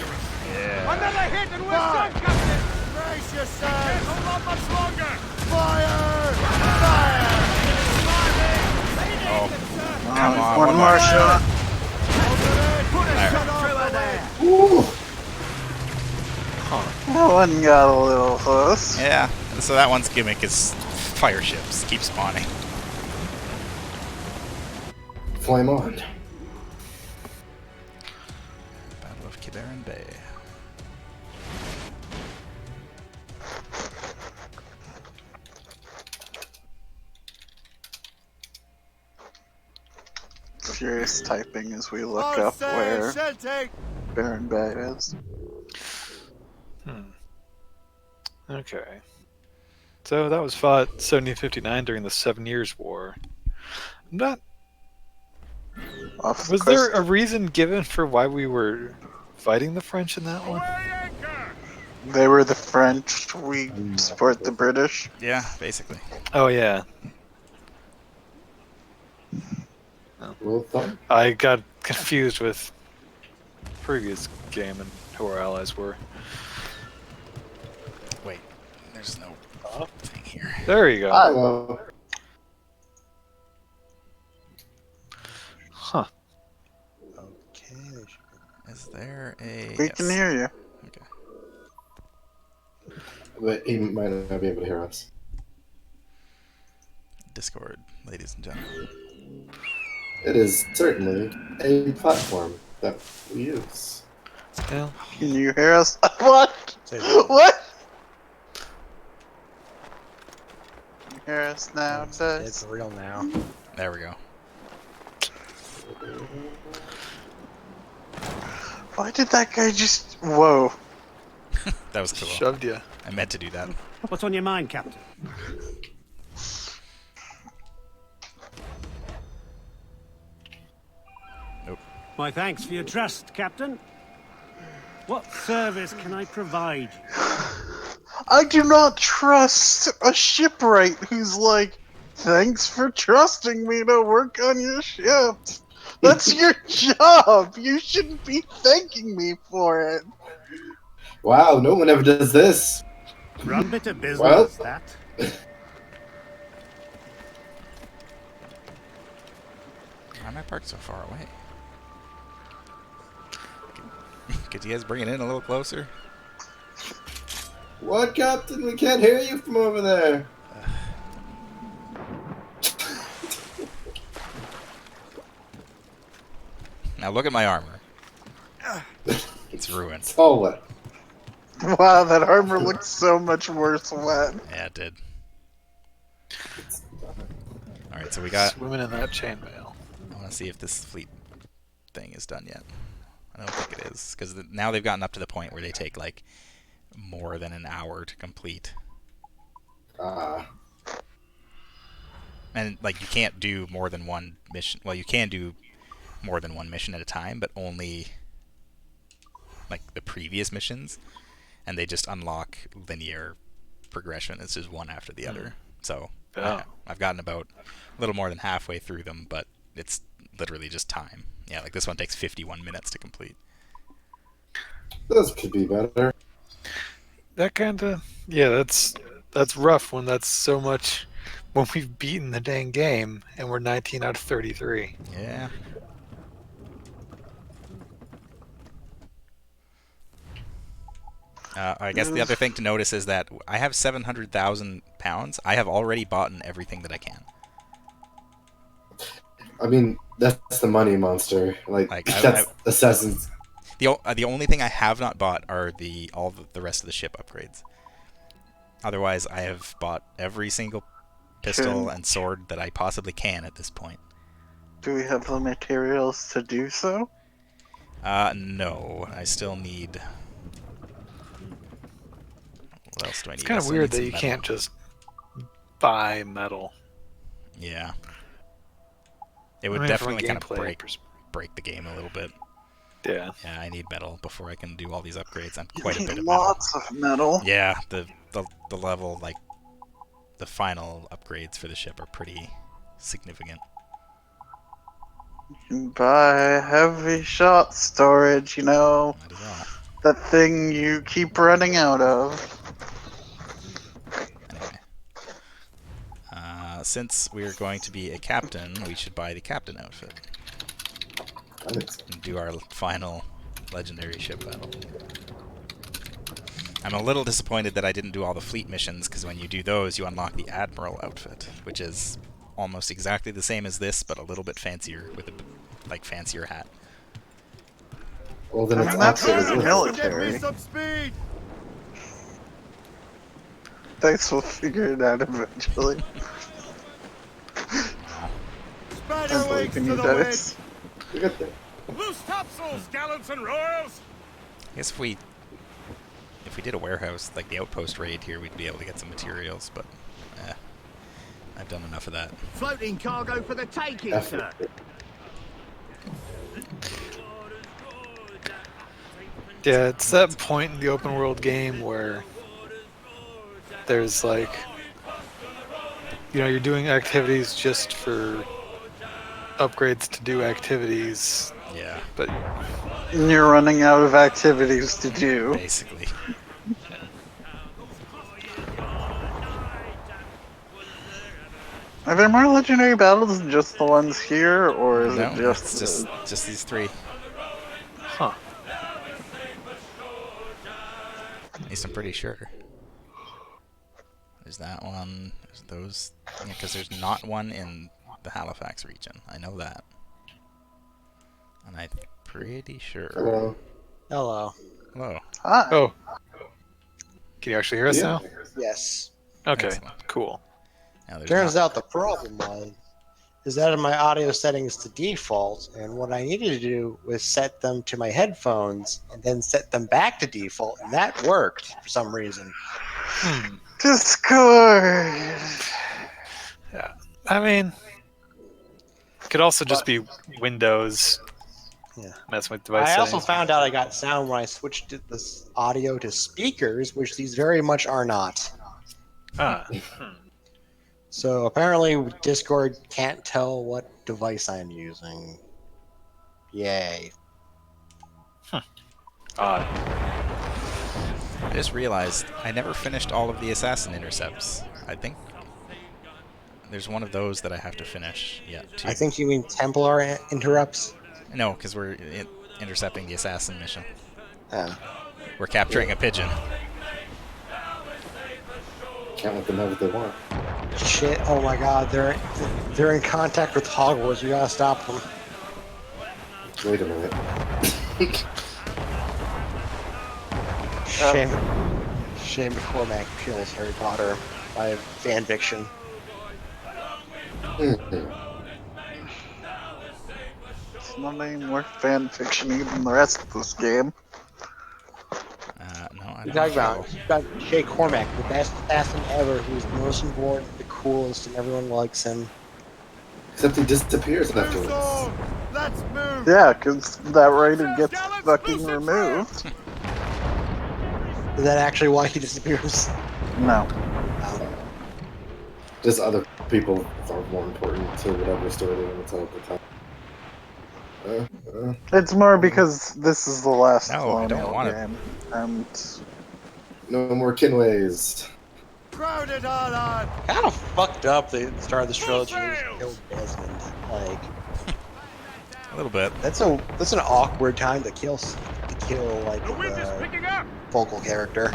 another hit and we're done, Captain. Brace yourselves! Hold on much longer. Fire! Fire! Oh, come on. One more shot. Put a There. shot through her there. Ooh. That one got a little close. Yeah. So that one's gimmick is fire ships. Keep spawning. Flame on. Battle of Kidaran Bay. Furious typing as we look All up sail, where shell take! Baron Bay is. Okay. So that was fought 1759 during the 7 Years' War. Not. Off the Was there coast. a reason given for why we were fighting the French in that one? They were the French. We support the British. Yeah, basically. Oh yeah, Well done. I got confused with previous game and who our allies were. Wait, there's no thing here. There you go. Hello. Huh. Okay. Is there a? We yes. can hear you. Okay. But he might not be able to hear us. Discord, ladies and gentlemen. It is certainly a platform that we use. Well, Can you hear us? What? What? Can you hear us now, It's Dice? real now. There we go. Why did that guy just... Whoa. That was cool. shoved you. I meant to do that. What's on your mind, Captain? Nope. My thanks for your trust, Captain. What service can I provide you? I do not trust a shipwright who's like, thanks for trusting me to work on your ship. That's your job. You shouldn't be thanking me for it. Wow, no one ever does this. Rum bit of business, Well. that. Why am I parked so far away? Could you guys bring it in a little closer? What, Captain? We can't hear you from over there. Now look at my armor. It's ruined. Oh, what? Wow, that armor looks so much worse wet. Yeah, it did. Alright, so we got... Swimming in that chainmail. I want to see if this fleet thing is done yet. I don't think it is, because now they've gotten up to the point where they take, like, more than an hour to complete. Ah. And like you can't do more than one mission. Well, you can do more than one mission at a time, but only like the previous missions, and they just unlock linear progression. It's just one after the other. So Oh. I've gotten about a little more than halfway through them, but it's literally just time. Yeah, like this one takes 51 minutes to complete. Those could be better. That kind of that's rough when that's so much when we've beaten the dang game and we're 19 out of 33. Yeah. I guess the other thing to notice is that I have 700,000 pounds. I have already bought everything that I can. I mean, that's the money monster. Like I Assassin's. the only thing I have not bought are all the rest of the ship upgrades. Otherwise, I have bought every single pistol and sword that I possibly can at this point. Do we have the materials to do so? No. I still need... What else do I need? It's kind of weird that you can't just buy metal. Yeah. It would I mean, definitely from a kind of gameplay break the game a little bit. Yeah. Yeah, I need metal before I can do all these upgrades. I'm quite a You bit need of metal. lots of metal. Yeah, the level, like, the final upgrades for the ship are pretty significant. You can buy heavy shot storage, you know. Might as well. That thing you keep running out of. Anyway. Since we're going to be a captain, we should buy the captain outfit. I think so. And do our final legendary ship battle. I'm a little disappointed that I didn't do all the fleet missions, because when you do those, you unlock the admiral outfit, which is almost exactly the same as this, but a little bit fancier, with a fancier hat. Well, then it's That's opposite. military. Get me some speed! Thanks, we'll figure it out eventually. Spread I'm your wings believing to you the guys. We got there. wind! Loose topsails, gallants and royals! I guess if we did a warehouse, like the outpost raid here, we'd be able to get some materials, but I've done enough of that. Floating cargo for the taking, sir. Yeah, it's that point in the open world game where there's like, you know, you're doing activities just for upgrades to do activities, Yeah, but And you're running out of activities to do. basically. Are there more legendary battles than just the ones here, or is No, it just it's just these three. huh. At least I'm pretty sure. There's that one. There's those. Yeah, because there's not one in the Halifax region. I know that. And I'm pretty sure. Hello. Hello. Hello. Hi. Oh. Can you actually hear us Yeah. now? Yes. Okay, Excellent. cool. Now, there's Turns not- out the problem is that in my audio settings to default, and what I needed to do was set them to my headphones and then set them back to default, and that worked for some reason. Hmm. Discord. Yeah. I mean, it could also just be Windows. Yeah. Messing with device I also settings. found out I got sound when I switched this audio to speakers, which these very much are not. Ah. So apparently Discord can't tell what device I'm using. Yay. Odd. I just realized I never finished all of the assassin intercepts. I think there's one of those that I have to finish yet, too. I think you mean Templar interrupts. No, because we're intercepting the assassin mission. Oh. We're capturing a pigeon. Can't let them have what they want. Shit! Oh my God! They're in contact with Hogwarts. We gotta stop them. Wait a minute. Shame before Mac kills Harry Potter by fan fiction. Mhm. It's not any more fan fiction than the rest of this game. No, I You're don't talking know. about you got Jay Cormac, the best assassin ever, who's the most important, the coolest, and everyone likes him. Except he disappears Move afterwards. on! Let's move! Yeah, because that writer gets fucking removed. Is that actually why he disappears? No. Just other people are more important to whatever story they want to tell at the time. It's more because this is the last No, I don't Colonial wanna- game. And No more Kinways. Crowd it all on! Kind of fucked up the start of this trilogy was killed Desmond. Like A little bit. that's an awkward time to kill like the focal character.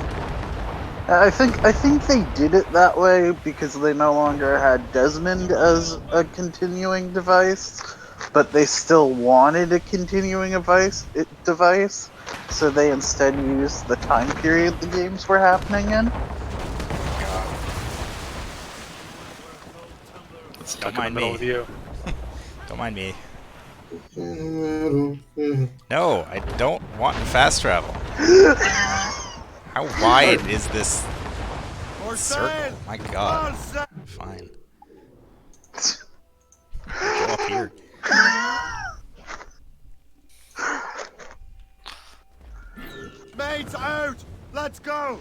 I think they did it that way because they no longer had Desmond as a continuing device, but they still wanted a continuing device, so they instead used the time period the games were happening in. Stuck Don't in mind the middle me. with you. Don't mind me. No, I don't want fast travel. How wide is this Or circle? My God. sail! Fine. Go up here. Mates out! Let's go!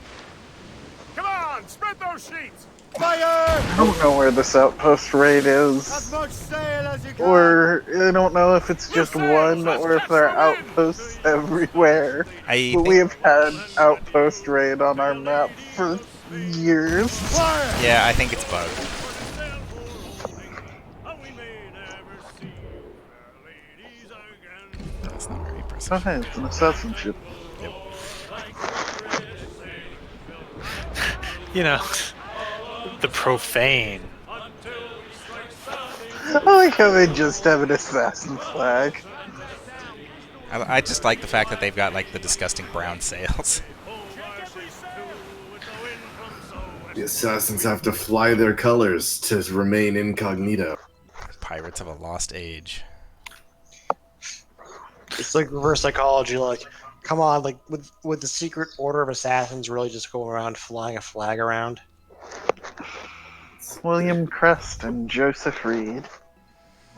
Come on, spread those sheets. Fire! I don't know where this outpost raid As is, much sail as you can! or I don't know if it's just one or if there are outposts everywhere. I But we think, have had outpost raid on our map for years. Fire! yeah, I think it's bugged. That's not very impressive. Okay, it's an assassin ship. You know, the profane. I like how they just have an assassin flag. I just like the fact that they've got like the disgusting brown sails. The assassins have to fly their colors to remain incognito. Pirates of a lost age. It's like reverse psychology. Like, come on, like would the secret order of assassins really just go around flying a flag around? William Crest and Joseph Reed.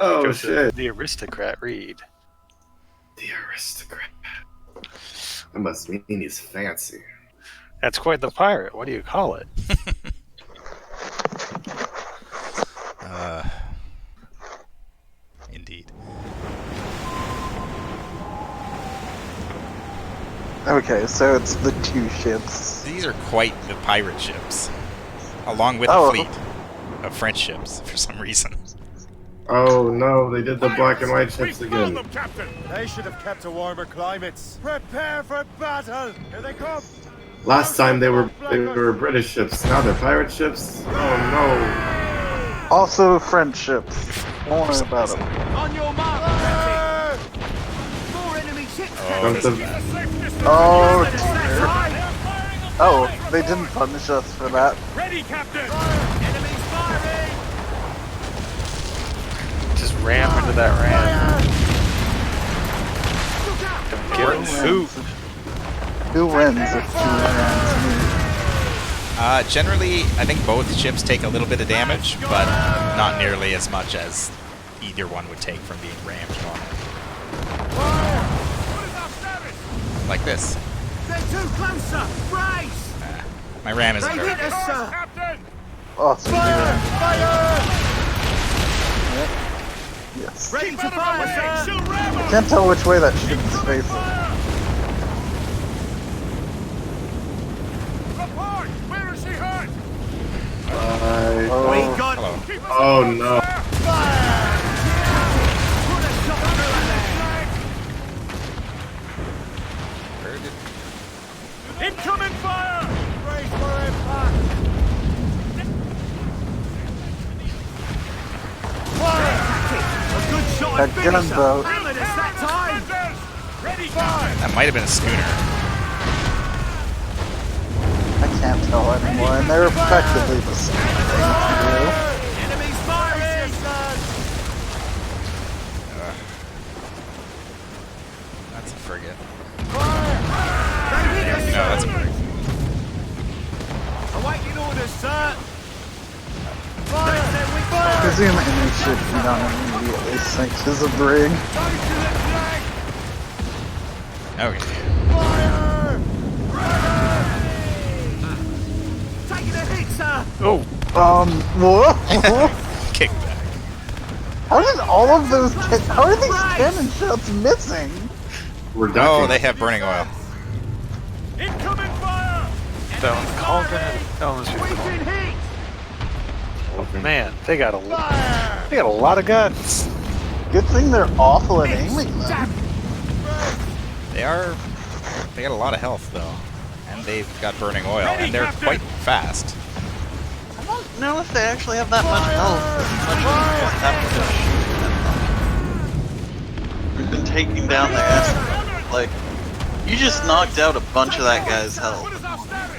Oh Joseph, shit! The aristocrat Reed. The aristocrat. That must mean he's fancy. That's quite the pirate. What do you call it? Indeed. Okay, so it's the two ships. These are quite the pirate ships, along with Oh. a fleet of French ships for some reason. Oh no, they did the black and white ships We found again. them, Captain. They should have kept to warmer climates. Prepare for battle! Here they come! Last time they were British ships. Now they're pirate ships. Oh Also French ships. Don't worry about them. On your mark, Captain. More enemy ships, no! Oh, Don't this the- is bad. Oh It's that time. Oh, they didn't punish us for that. Ready, Captain. Enemies firing. Just ram into that ram. Don't give a hoot. Who wins if two rounds meet? Generally, I think both ships take a little bit of damage, but not nearly as much as either one would take from being rammed normally. Like this. They're too close, sir. Brace. My ram isn't They very hit good. us, sir. Captain. Awesome. Fire! Fire! Yes. Ready to fire, sir. Can't tell which way that ship is facing. Report. Where is she hurt? I... Oh, Got Hello. Keep us Oh on, no! sir. Put a shot through her leg. Heard it. Incoming fire. Brace for impact! A good shot. That and finish her. gunboat. Hammered us that time. Ready, Captain. That might have been a schooner. I can't tell anymore, and they're effectively the same thing Enemies firing. That's a frigate. They hit us, No, sir. that's a frigate. Awaiting orders, sir. Fire. Their weak I presume any ship you don't immediately sink is a brig. Okay. Taking a hit, sir! Oh, Whoa! Kickback. How did all of those how are these cannon shots missing? We're Oh, ducking. they have burning oil. Incoming fire! that one's cauldron. That one's just We've cauldron. been hit! Man, they got a lot of guns. Good thing they're awful at aiming them. They got a lot of health though, and they've got burning oil, and they're quite fast. I don't know if they actually have that much health as much as just have to shoot them. We've been taking down their ass. Like, you just knocked out a bunch of that guy's health.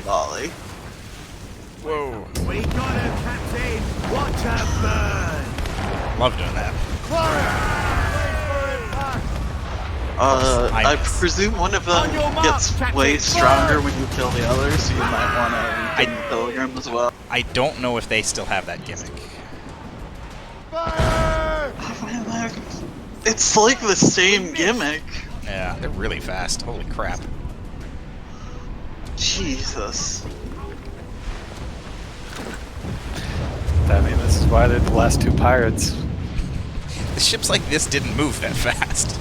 Volley. Whoa. We got him, Captain! Watch her burn! Love doing that. I presume one of them gets way stronger when you kill the other, so you might want to weaken the Pilgrim as well. I don't know if they still have that gimmick. It's like the same gimmick. Yeah, they're really fast. Holy crap. Jesus. I mean, this is why they're the last two pirates. The ships like this didn't move that fast.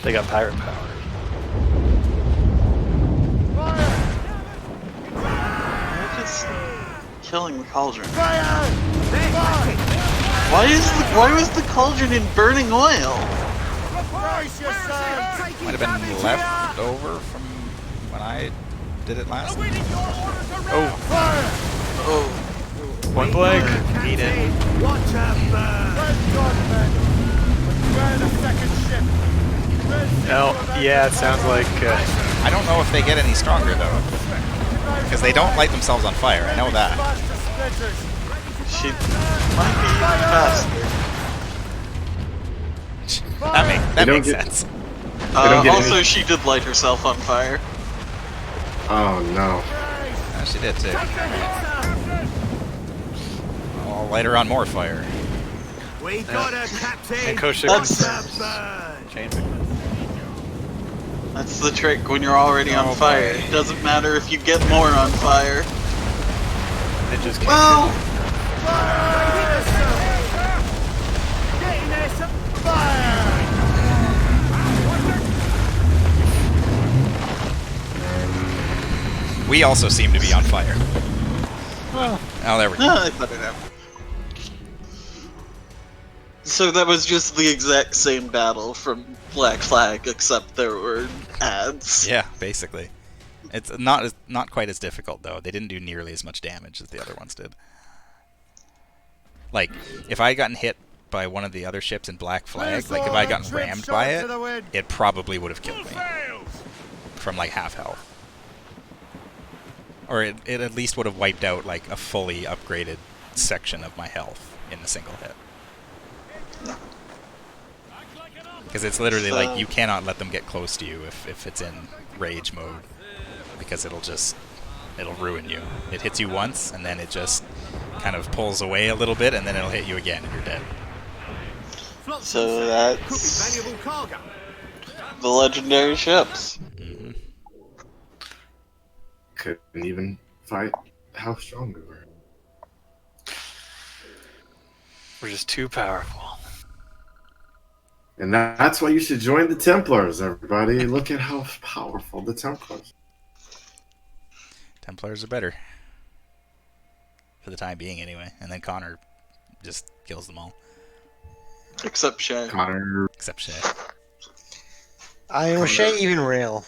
They got pirate power. They're just killing the cauldron. There, Captain! Why was the cauldron in burning oil? Brace yourselves! Might have been left over from when I did it last. Oh, One blank. Eat it. Watch her burn! Red God, men! Prepare the second ship! No, yeah, it sounds like. I don't know if they get any stronger though, because they don't light themselves on fire. I know that. Smash to splinters! she might be even faster. That don't makes get- sense. don't get Also, any- she did light herself on fire. Oh no. She did too. I'll light her on more fire. We got her, Captain! And Kosher That's- Watch her burn! Chain it. That's the trick when you're already on Oh, fire. boy. It doesn't matter if you get more on fire. It just can't. Well, Get in there, sir! We also seem to be on fire. Well, Oh, there we go. I put it out. So that was just the exact same battle from Black Flag, except there were ads. Yeah, basically. It's not quite as difficult though. They didn't do nearly as much damage as the other ones did. Like, if I had gotten hit by one of the other ships in Black Flag, like if I had gotten rammed by it, it probably would have killed me from like half health. Or it at least would have wiped out like a fully upgraded section of my health in a single hit. Because it's literally like you cannot let them get close to you if it's in rage mode, because it'll ruin you. It hits you once and then it just kind of pulls away a little bit and then it'll hit you again and you're dead. So Could be that's valuable cargo. the legendary ships. Hmm. Couldn't even fight how strong we were. we're just too powerful. And that's why you should join the Templars, everybody. Look at how powerful the Templars. Templars are better. For the time being anyway. And then Connor just kills them all. Except Shay. Connor. Except Shay. Was Shay even real?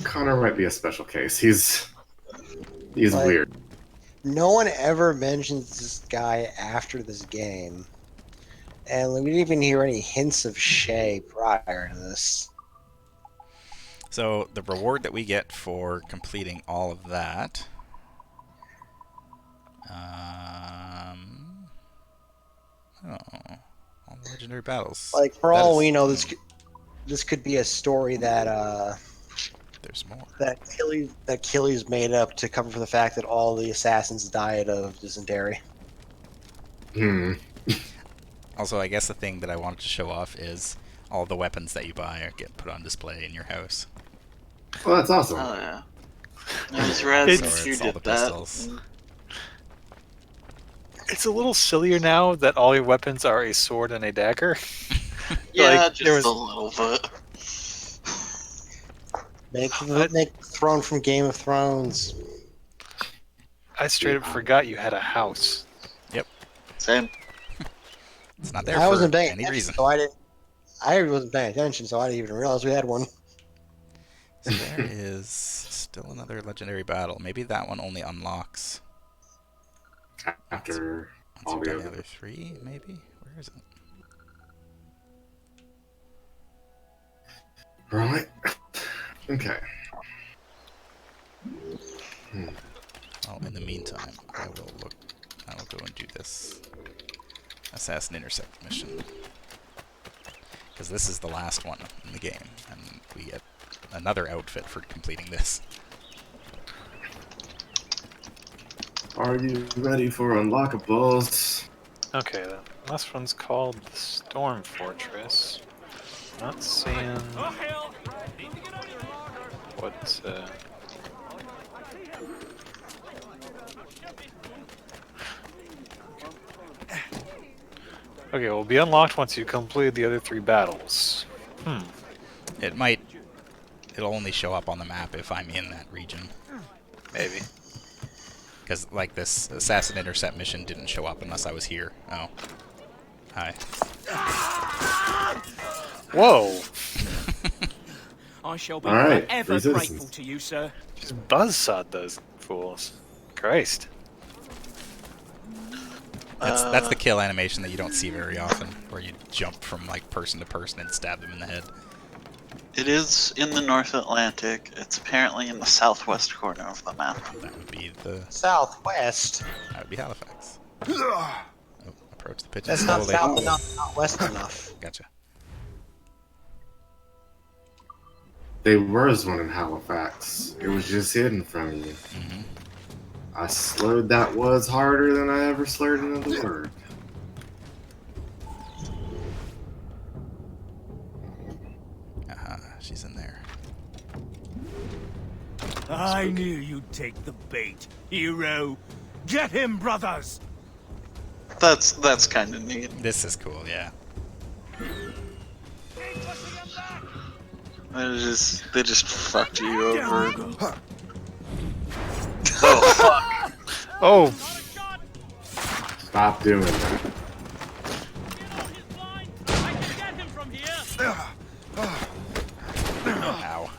Connor might be a special case. He's Like- weird. No one ever mentions this guy after this game. And we didn't even hear any hints of Shay prior to this. So the reward that we get for completing all of that, all the legendary battles. Like, for That all is- we know, this could be a story that there's more. That Achilles made up to cover for the fact that all the assassins died of dysentery. Hmm. Also, I guess the thing that I wanted to show off is all the weapons that you buy get put on display in your house. Well, that's awesome. Oh yeah. It was rad that Swords, you all did the that. pistols. It's a little sillier now that all your weapons are a sword and a dagger. Yeah, Like, just there was- a little bit. Make the throne from Game of Thrones. I straight up forgot you had a house. Same. It's not there I for wasn't paying any attention, reason. so I didn't. I wasn't paying attention, so I didn't even realize we had one. So there is still another legendary battle. Maybe that one only unlocks After once all you've the done the other. other 3, maybe? Where is it? Right. Okay. Well, in the meantime, I will go and do this Assassin Intercept mission. Because this is the last one in the game, and we get another outfit for completing this. Are you ready for unlockables? Okay, the last one's called the Storm Fortress. Not seeing what. Okay, will be unlocked once you complete the other 3 battles. It'll only show up on the map if I'm in that region. Maybe. Because, like, this Assassin Intercept mission didn't show up unless I was here. Oh. Hi. Whoa! I shall be All right, forever free grateful citizens. to you, sir. Just buzzsawed those fools. Christ. That's the kill animation that you don't see very often, where you jump from, like, person to person and stab them in the head. It is in the North Atlantic. It's apparently in the southwest corner of the map. That would be the... Southwest. That would be Halifax. Oh, approach the pigeon That's not slowly. south enough, not west enough. Gotcha. There was one in Halifax. It was just hidden from you. Mm-hmm. I slurred that was harder than I ever slurred another word. She's in there. I knew you'd take the bait, hero. Get him, brothers! That's kind of neat. This is cool, yeah. They just fucked you over. Oh! Stop doing that. Ow.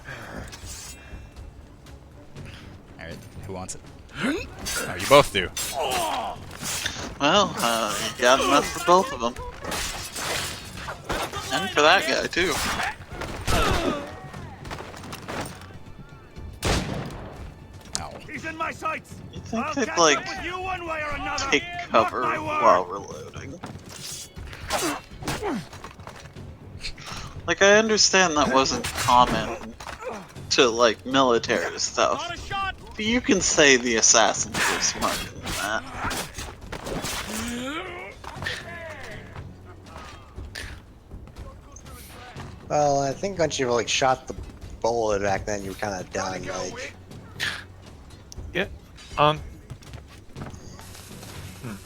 Alright, who wants it? Oh, you both do. Well, you got enough for both of them. And for that guy, too. Ow. He's in my sights! You think I'll they'd, catch like, up with you one way or another! take cover Mark my word. while reloading? Like, I understand that wasn't common to, like, military stuff. Not a shot! But you can say the assassins were smarter than that. Well, I think once you like shot the bullet back then, you were kind of done. Like, Yeah.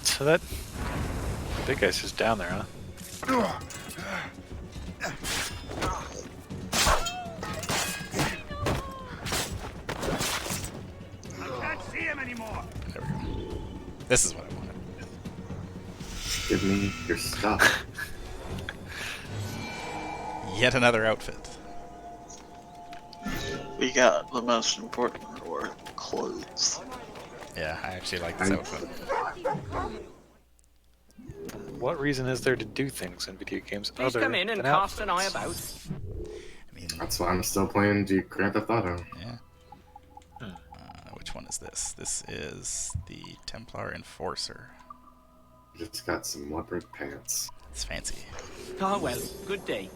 So that big guy's just down there, huh? I can't see him anymore! There we go. This is what I wanted. Give me your stuff. Yet another outfit. We got the most important reward, clothes. Yeah, I actually like this outfit. What reason is there to do things in video games Please other come in and than cast an outfits? eye about. I mean, That's why I'm still playing Grand Theft Auto. yeah. Which one is this? This is the Templar Enforcer. Just got some leopard pants. It's fancy. Ah well, good day.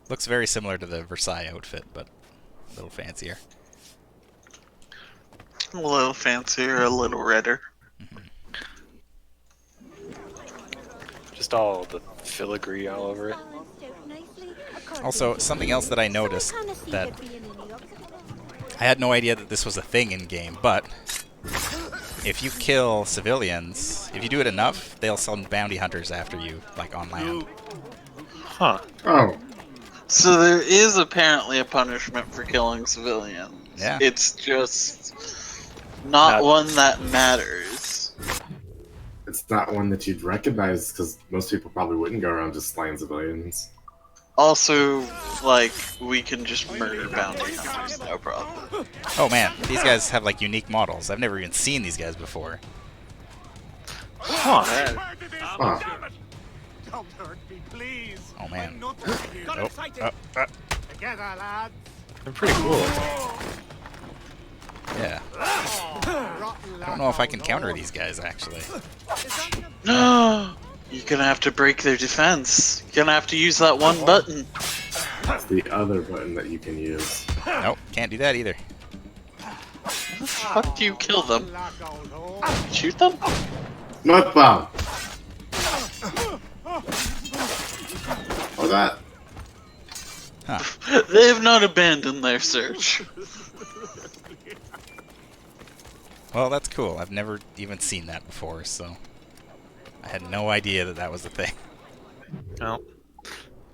Looks very similar to the Versailles outfit, but a little fancier. A little fancier, a little redder. Just all the filigree all over it. Also, something else that I noticed that I had no idea that this was a thing in game, but if you kill civilians, if you do it enough, they'll send bounty hunters after you, like on land. Huh. Oh, So there is apparently a punishment for killing civilians. Yeah. It's just not one that matters. it's not one that you'd recognize because most people probably wouldn't go around just slaying civilians. Also, like, we can just murder bounty hunters, no problem. Oh man, these guys have like unique models. I've never even seen these guys before. Huh. Huh. Don't hurt me, please. Oh man. Got Oh, excited. Together, lads. They're pretty cool. yeah. I don't know if I can counter these guys actually. You're gonna have to break their defense. You're gonna have to use that one button. That's the other button that you can use. Nope, can't do that either. How the fuck do you kill them? Shoot them? Smoke bomb! Or that. They have not abandoned their search. Well, that's cool. I've never even seen that before, so I had no idea that that was a thing. Well,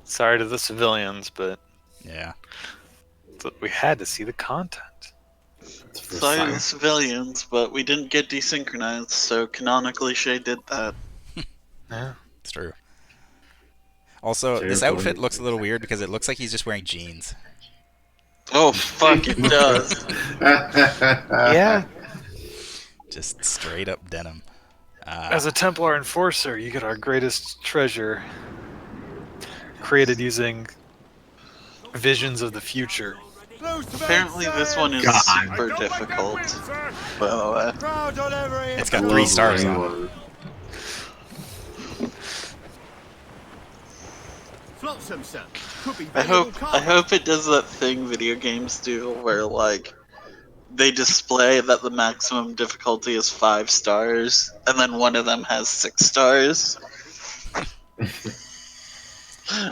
sorry to the civilians, but Yeah. we had to see the content. It's for Sorry to the science. civilians, but we didn't get desynchronized, so canonically Shay did that. Yeah. It's true. Also, this Careful. outfit looks a little weird because it looks like he's just wearing jeans. Oh fuck, it does. Yeah. Just straight up denim. As a Templar Enforcer, you get our greatest treasure. Created using visions of the future. Apparently this one is God. super difficult. By the way. Crowd on every It's got Love 3 stars on it. Wrangler. Flotsam, sir. Could be I valuable hope cargo. it does that thing video games do where like they display that the maximum difficulty is 5 stars and then one of them has 6 stars.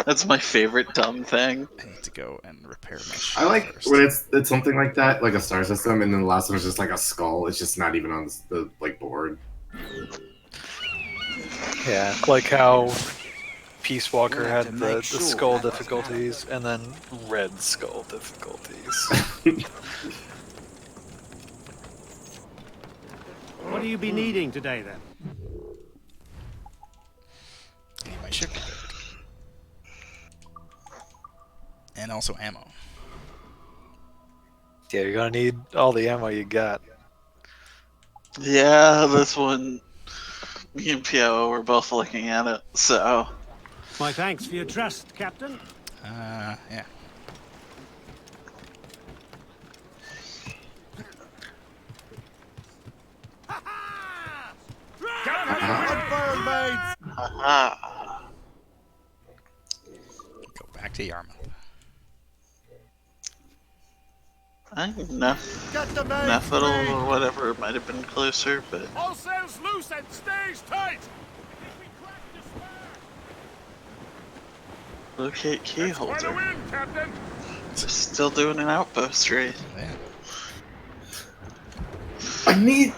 That's my favorite dumb thing. I need to go and repair my I ship like first. when it's something like that, like a star system, and then the last one is just like a skull. It's just not even on the like board. Yeah. Like how Peace Walker had the skull difficulties and then red skull difficulties. What do you be needing today, then? I need my ship repaired. And also ammo. Yeah, you're gonna need all the ammo you got. Yeah, this one, me and Pio were both looking at it, so. My thanks for your trust, Captain. Yeah. Unfurled mates. Haha. Go back to Yarmouth. I think enough. Get the mates Neffettle free. or whatever might have been closer, but. All sails loose and stays tight. Locate key holder. win, Captain. Still doing an outpost raid. Yeah. I need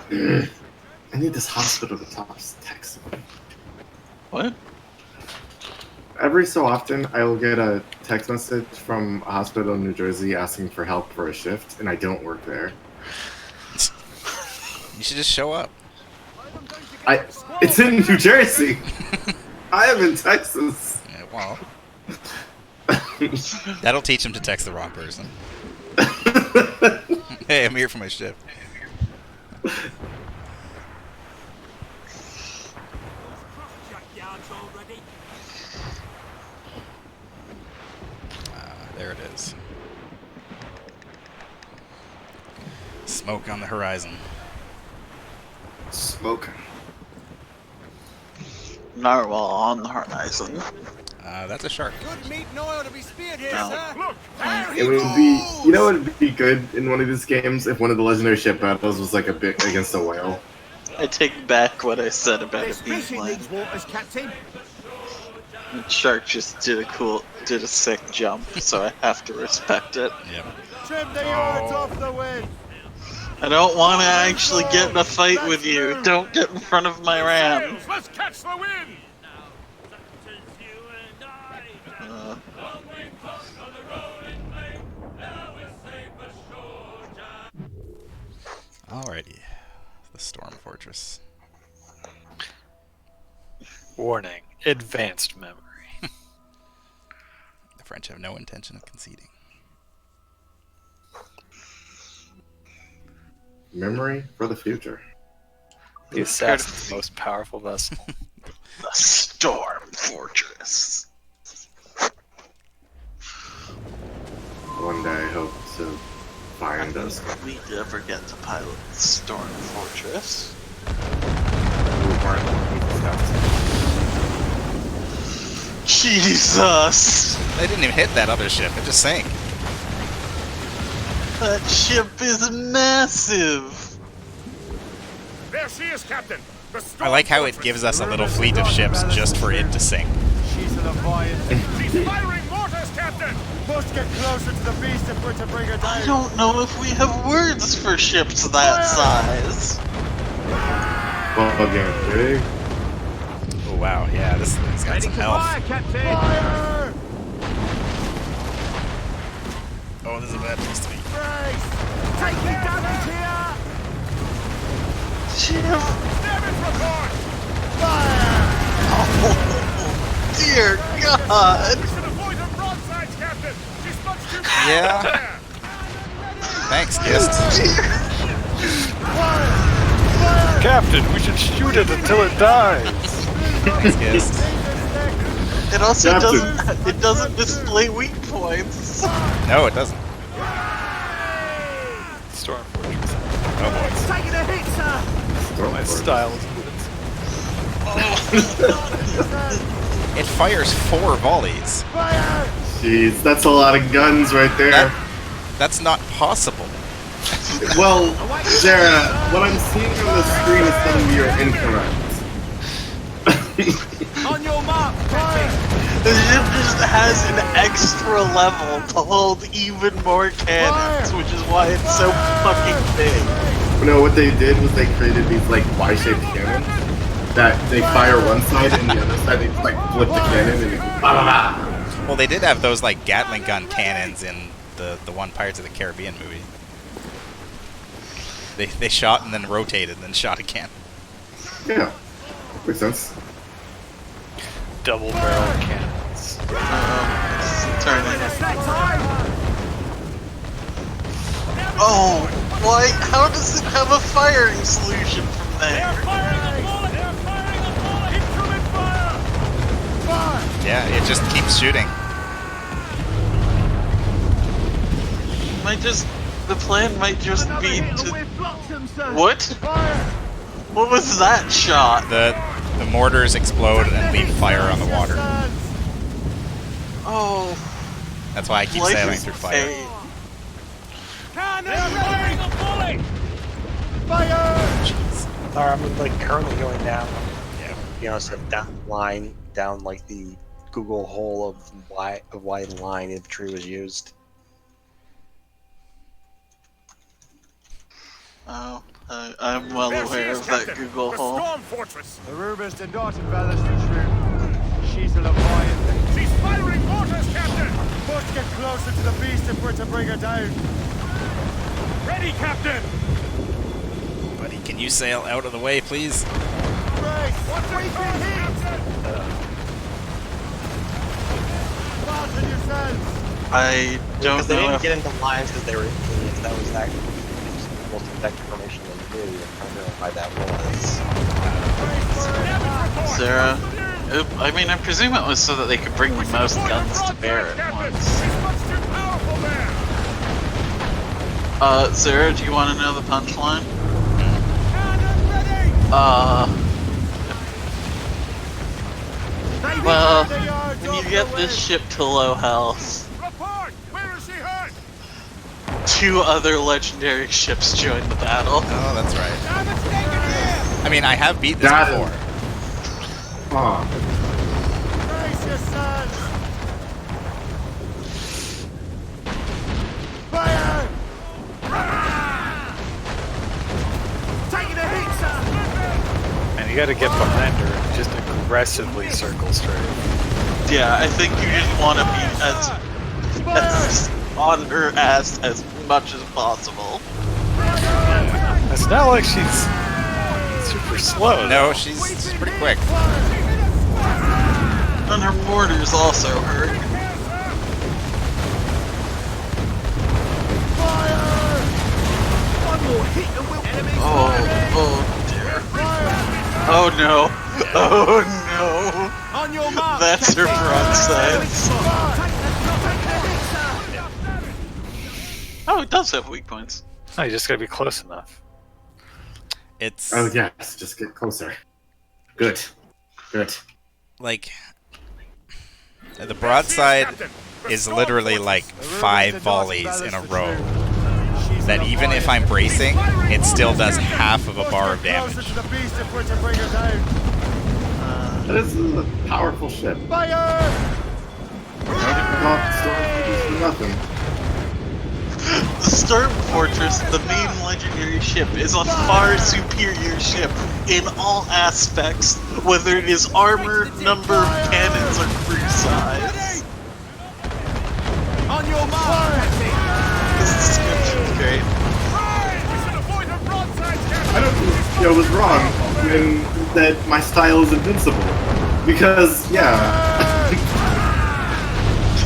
this hospital to talk text. What? Every so often, I will get a text message from a hospital in New Jersey asking for help for a shift, and I don't work there. You should just show up. It's in New Jersey. I am in Texas. Yeah, well, that'll teach him to text the wrong person. Hey, I'm here for my shift. There it is. Smoke on the horizon. Smoke. Narwhal on the horizon. That's a shark. Good meat and oil to be speared here, No. sir. Look, It would be, you know, it'd be good in one of these games if one of the legendary ship battles was like a bit against a whale. I take back what I said about There's it being fish in bland. these waters, Captain. The shark just did a sick jump, so I have to respect it. Yep. Trim the yards off the wind. I don't want to actually get in a fight with you. Don't get in front of my ram. Let's catch the wind. Uh, Alrighty. The Storm Fortress. Warning: advanced memory. The French have no intention of conceding. Memory for the future. The assassin's most powerful vessel. the Storm Fortress. One day I hope to find us. We never get to pilot the Storm Fortress. Jesus! They didn't even hit that other ship. It just sank. That ship is massive! There she is, Captain. The I like how it gives us a little fleet of ships just for it to sink. She's an Leviathan. She's firing mortars, Captain. Must get closer to the beast if we're to bring her down. I don't know if we have words for ships that size. Well, again, big. Oh wow, yeah, this thing's got some health. Captain. Fire! Oh, this is a bad place to be. Take your damage here. Ship! Damage report. Oh, dear God! We should avoid her broadsides, Captain. She's much too far Yeah. out there. Thanks, Gist. Captain, we should shoot it until it dies. Thanks, Gist. It also Captain. doesn't display weak points. No, it doesn't. Storm Fortress. Oh boy. Taking a hit, sir. My style is It fires 4 volleys. Jeez, that's a lot of guns right there. That's not possible. Well, Sarah, what I'm seeing on the screen is telling me you're incorrect. On your mark, Captain. The ship just has an extra level to hold even more cannons, which is why it's so fucking big. No, what they did was they created these like Y-shaped cannons that they fire one side and the other side they just like flip the cannon and it goes bah, bah, bah. Well, they did have those like Gatling gun cannons in the one Pirates of the Caribbean movie. They shot and then rotated and then shot again. Yeah, makes sense. double barrel cannons. Turning. It's that time. Oh, why? How does it have a firing solution from there? Firing a bullet. They're firing a bullet. Instrument fire. Yeah, it just keeps shooting. The plan might just be to. We've blocked them, sir. What? What was that shot? The mortars explode and leave fire on the water. Oh, That's why I keep life sailing is through fire. pain. Cannon firing a bullet. Jeez. Or I'm like currently going down, Yeah. you know, so down like the Google hole of why the line infantry was used. Oh, I'm well There she aware is, of that Captain. Google The hole. Storm Fortress. The rumors did not embellish the truth. She's a Leviathan. She's firing mortars, Captain. Must get closer to the beast if we're to bring her down. Ready, Captain. Buddy, can you sail out of the way, please? What's the hit? Fasten yourselves. I don't Because they know didn't if get into lines because they were idiots. That was that most effective formation they knew. I'm trying to know why that was. Sarah. I mean, I presume it was so that they could bring the most guns to bear at Captain. once. She's much too powerful there. Sarah, do you want to know the punchline? Cannon ready. Uh, They Well, when you get this ship to low health, Report! Where is she hurt? 2 other legendary ships join the battle. Oh, that's right. Damage taken here! I mean, I have beat this Got before. him. Aw. Brace yourselves! Fire! Taking a hit, sir! And you got to get behind her and just aggressively circle straight. Yeah, I think you just want to be as on her ass as much as possible. It's not like she's super slow. No, she's pretty quick. And her mortars also hurt. One more hit and we'll... Oh dear. Oh no. Oh On your mark! no. That's her broadside. Oh, it does have weak points. No, you just got to be close enough. It's Oh yes, just get closer. Good. Good. like the broadside is literally like 5 volleys in a row. That even if I'm bracing, it still does half of a bar of damage. Closer to the beast if we're to bring her down. That is a powerful ship. Fire! Not Stormtroopers for nothing. The Storm Fortress, the main legendary ship, is a far superior ship in all aspects, whether it is armor, number of cannons, or crew size. On your mark! This description's great. I don't think Yo was wrong in that my style is invincible. Because, yeah.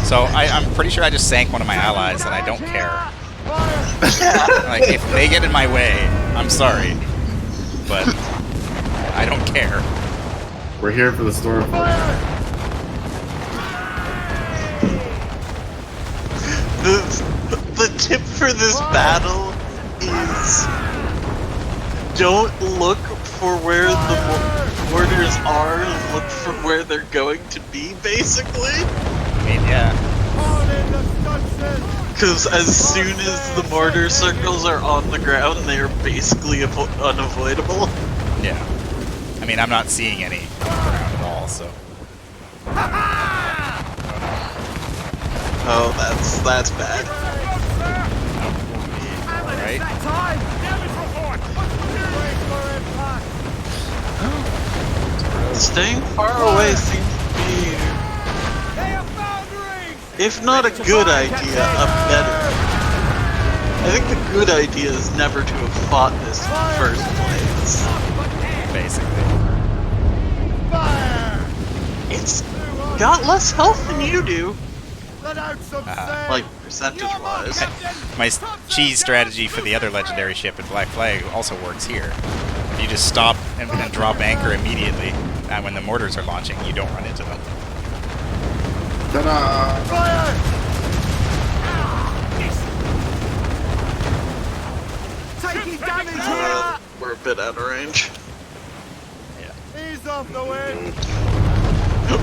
So I'm pretty sure I just sank one of my allies, and I don't care. Like if they get in my way, I'm sorry, but I don't care. We're here for the Stormtroopers. The tip for this battle is don't look for where the mortars are, look for where they're going to be, basically. I mean, yeah. Because as soon as the mortar circles are on the ground, they are basically unavoidable. Yeah. I mean, I'm not seeing any around at all, so. Oh, that's bad. Alright. Staying far away seems to be, if not a good idea, a better. I think the good idea is never to have fought this in the first place. Basically. It's got less health than you do, Let out some sail! like percentage-wise. My cheese strategy for the other legendary ship in Black Flag also works here. You just stop and drop anchor immediately, and when the mortars are launching, you don't run into them. Ta-da! Fire! Taking damage here! We're a bit out of range. Ease off the wind!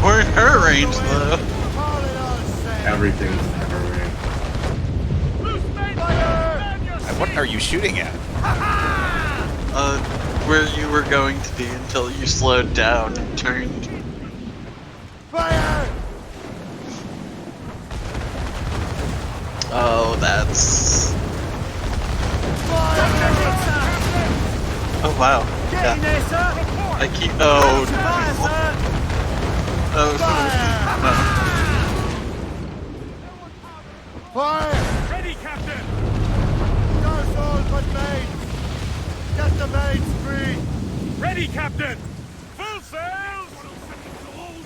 We're in her range, though. Calling on sail! Everything's covering. And what are you shooting at? Where you were going to be until you slowed down and turned. Fire! Oh, that's... Oh, wow. Get in Yeah. there, sir! I keep... Oh, Fire, sir! oh. Fire! Ready, Captain! No souls but maids! Get the maids free! Ready, Captain! Full sails!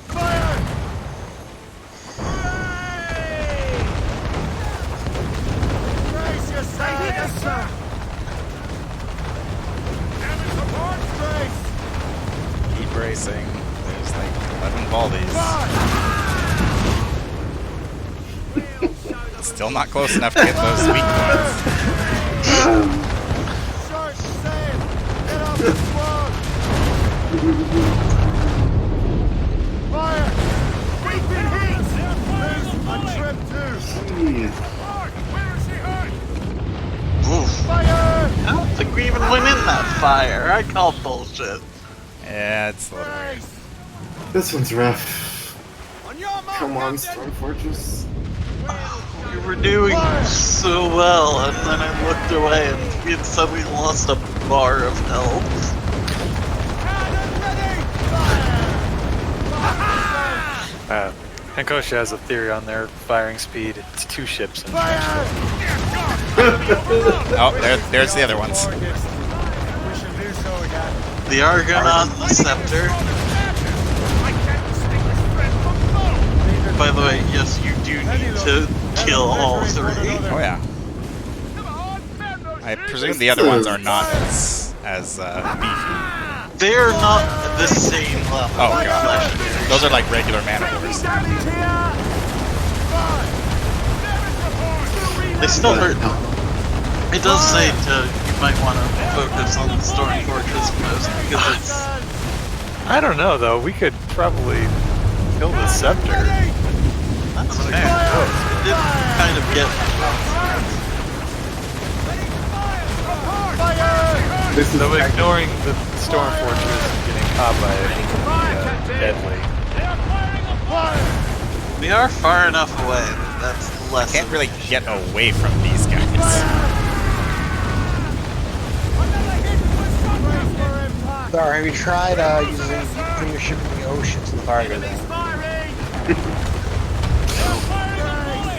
Fire! Brace They hit us, yourselves! sir! Damage support brace! Keep racing. There's like 11 volleys. Still not close enough to get those weak points. Short sail! Get off the squad! Fire! Oof. I don't think we even went in that fire. I call bullshit. Yeah, it's a little weird. This one's rough. Come on, Storm Fortress. We were doing so well, and then I looked away and we had suddenly lost a bar of health. Hankoshi has a theory on their firing speed. It's 2 ships in Oh, there's the other ones. The Argonaut and the Scepter. By the way, yes, you do need to kill all 3. Oh yeah. I presume the other ones are not as beefy. They are not the same level. Oh god. Those are like regular manivores. They still hurt. It does say you might want to focus on the Storm Fortress most because it's. I don't know though. We could probably kill the Scepter. That's fair. It did kind of get. So ignoring the Storm Fortress and getting caught by it would be deadly. We are far enough away that that's less. Can't really get away from these guys. Sorry, have you tried putting your ship in the ocean to the cargo then?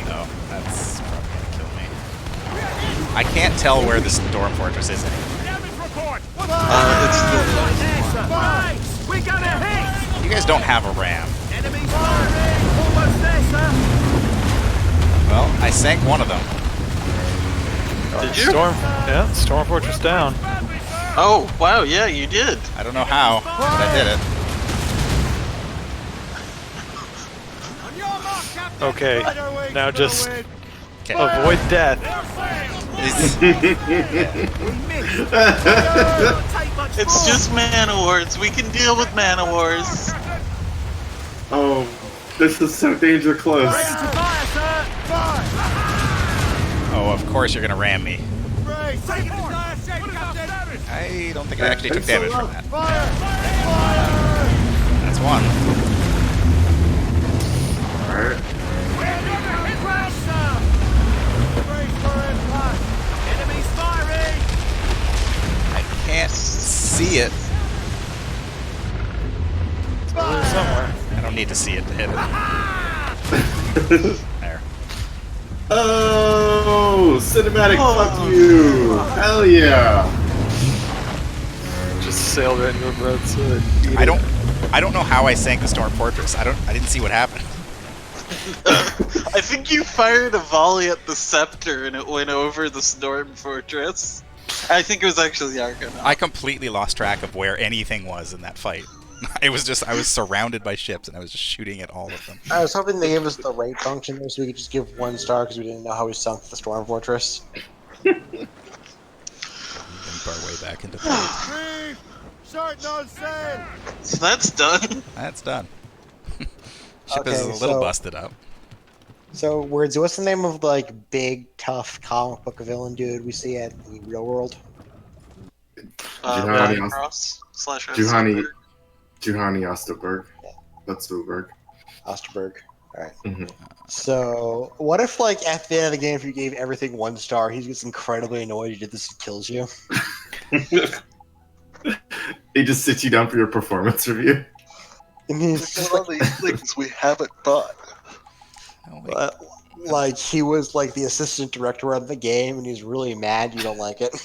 No, that's probably gonna kill me. I can't tell where the Storm Fortress is anymore. It's the. We got a hit! You guys don't have a ram. Enemies firing! Almost there, sir! Well, I sank one of them. Did you? Storm Fortress down. Oh, wow, yeah, you did. I don't know how, but I did it. Okay, now just Okay. avoid death. It's just mana wars. We can deal with mana wars. Oh, this is so danger close. Oh, of course you're gonna ram me. I don't think I actually took damage from that. That's one. Alright. I can't see it. Somewhere. I don't need to see it to hit it. There. Oh, cinematic fuck you! Hell yeah! Just sailed right into a broadside. I don't know how I sank the Storm Fortress. I didn't see what happened. I think you fired a volley at the Scepter and it went over the Storm Fortress. I think it was actually the Argonaut. I completely lost track of where anything was in that fight. I was surrounded by ships and I was just shooting at all of them. I was hoping they gave us the rate function there so we could just give 1 star because we didn't know how we sunk the Storm Fortress. Limp our way back into fight. So that's done. That's done. Ship Okay, is a little busted up. So, Words, what's the name of the, like, big, tough comic book villain dude we see at the real world? Juhani Cross / Juhani Osterberg. Osterberg. Osterberg. Alright. Mhm. So, what if, like, at the end of the game, if you gave everything 1 star, he gets incredibly annoyed you did this and kills you? He just sits you down for your performance review. And he's just all these things we haven't bought. Oh, wait. like, he was, like, the assistant director of the game, and he's really mad you don't like it.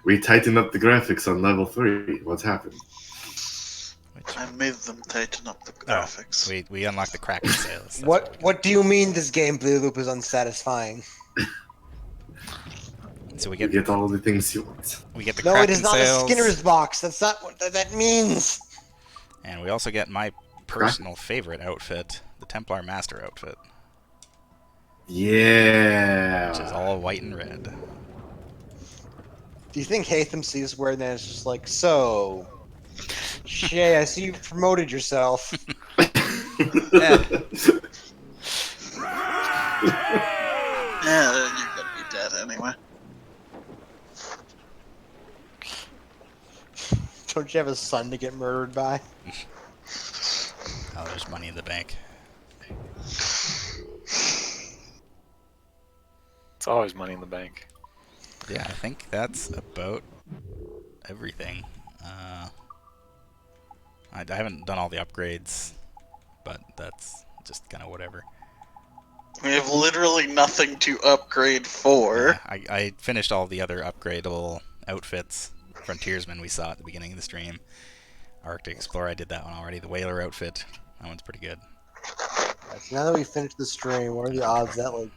We tightened up the graphics on level 3. What's happened? I made them tighten up the graphics. We unlocked the Kraken sails. What do you mean this gameplay loop is unsatisfying? So we You get get all the things you want. we get the No, Kraken it is not sails, a Skinner's box. That's not what that means. and we also get my personal favorite outfit, the Templar Master outfit, Yeah. which is all white and red. Do you think Hatham sees where then it's just like, so, Shay, I see you promoted yourself. Yeah. Yeah, then you're gonna be dead anyway. Don't you have a son to get murdered by? Oh, there's money in the bank. It's always money in the bank. Yeah, I think that's about everything. I haven't done all the upgrades, but that's just kind of whatever. We have literally nothing to upgrade for. Yeah, I finished all the other upgradable outfits. Frontiersman we saw at the beginning of the stream. Arctic Explorer, I did that one already. The Whaler outfit, that one's pretty good. Right, so now that we finished the stream, what are the odds that like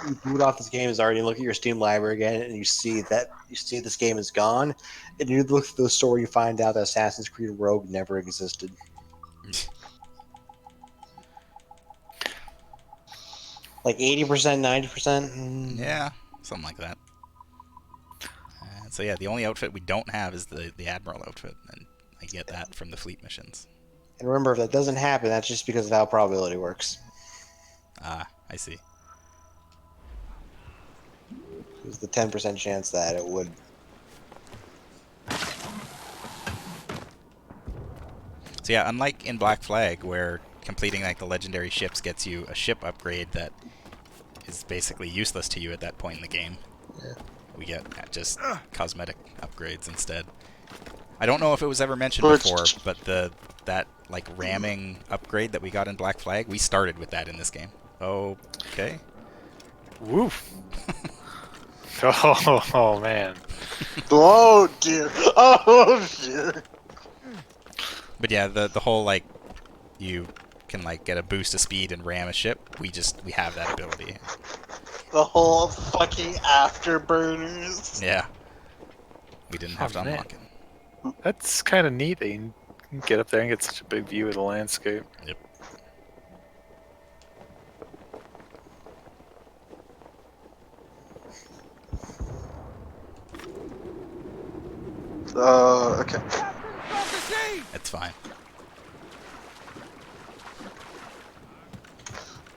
you boot off this game is already and look at your Steam library again, and you see this game is gone, and you look through the store, you find out that Assassin's Creed Rogue never existed. Like 80%, 90%. Yeah, something like that. So yeah, the only outfit we don't have is the Admiral outfit, and I get that from the fleet missions. And remember, if that doesn't happen, that's just because of how probability works. Ah, I see. There's the 10% chance that it would. So yeah, unlike in Black Flag, where completing like the legendary ships gets you a ship upgrade that is basically useless to you at that point in the game, Yeah. we get just cosmetic upgrades instead. I don't know if it was ever mentioned But- before, but that like ramming upgrade that we got in Black Flag, we started with that in this game. Okay. Woof. Oh man. Oh dear. Oh dear. But yeah, the whole like you can like get a boost of speed and ram a ship. We have that ability. The whole fucking afterburners. Yeah. We didn't have to Oh, man. unlock it. That's kind of neat that you can get up there and get such a big view of the landscape. Yep. Okay. It's fine.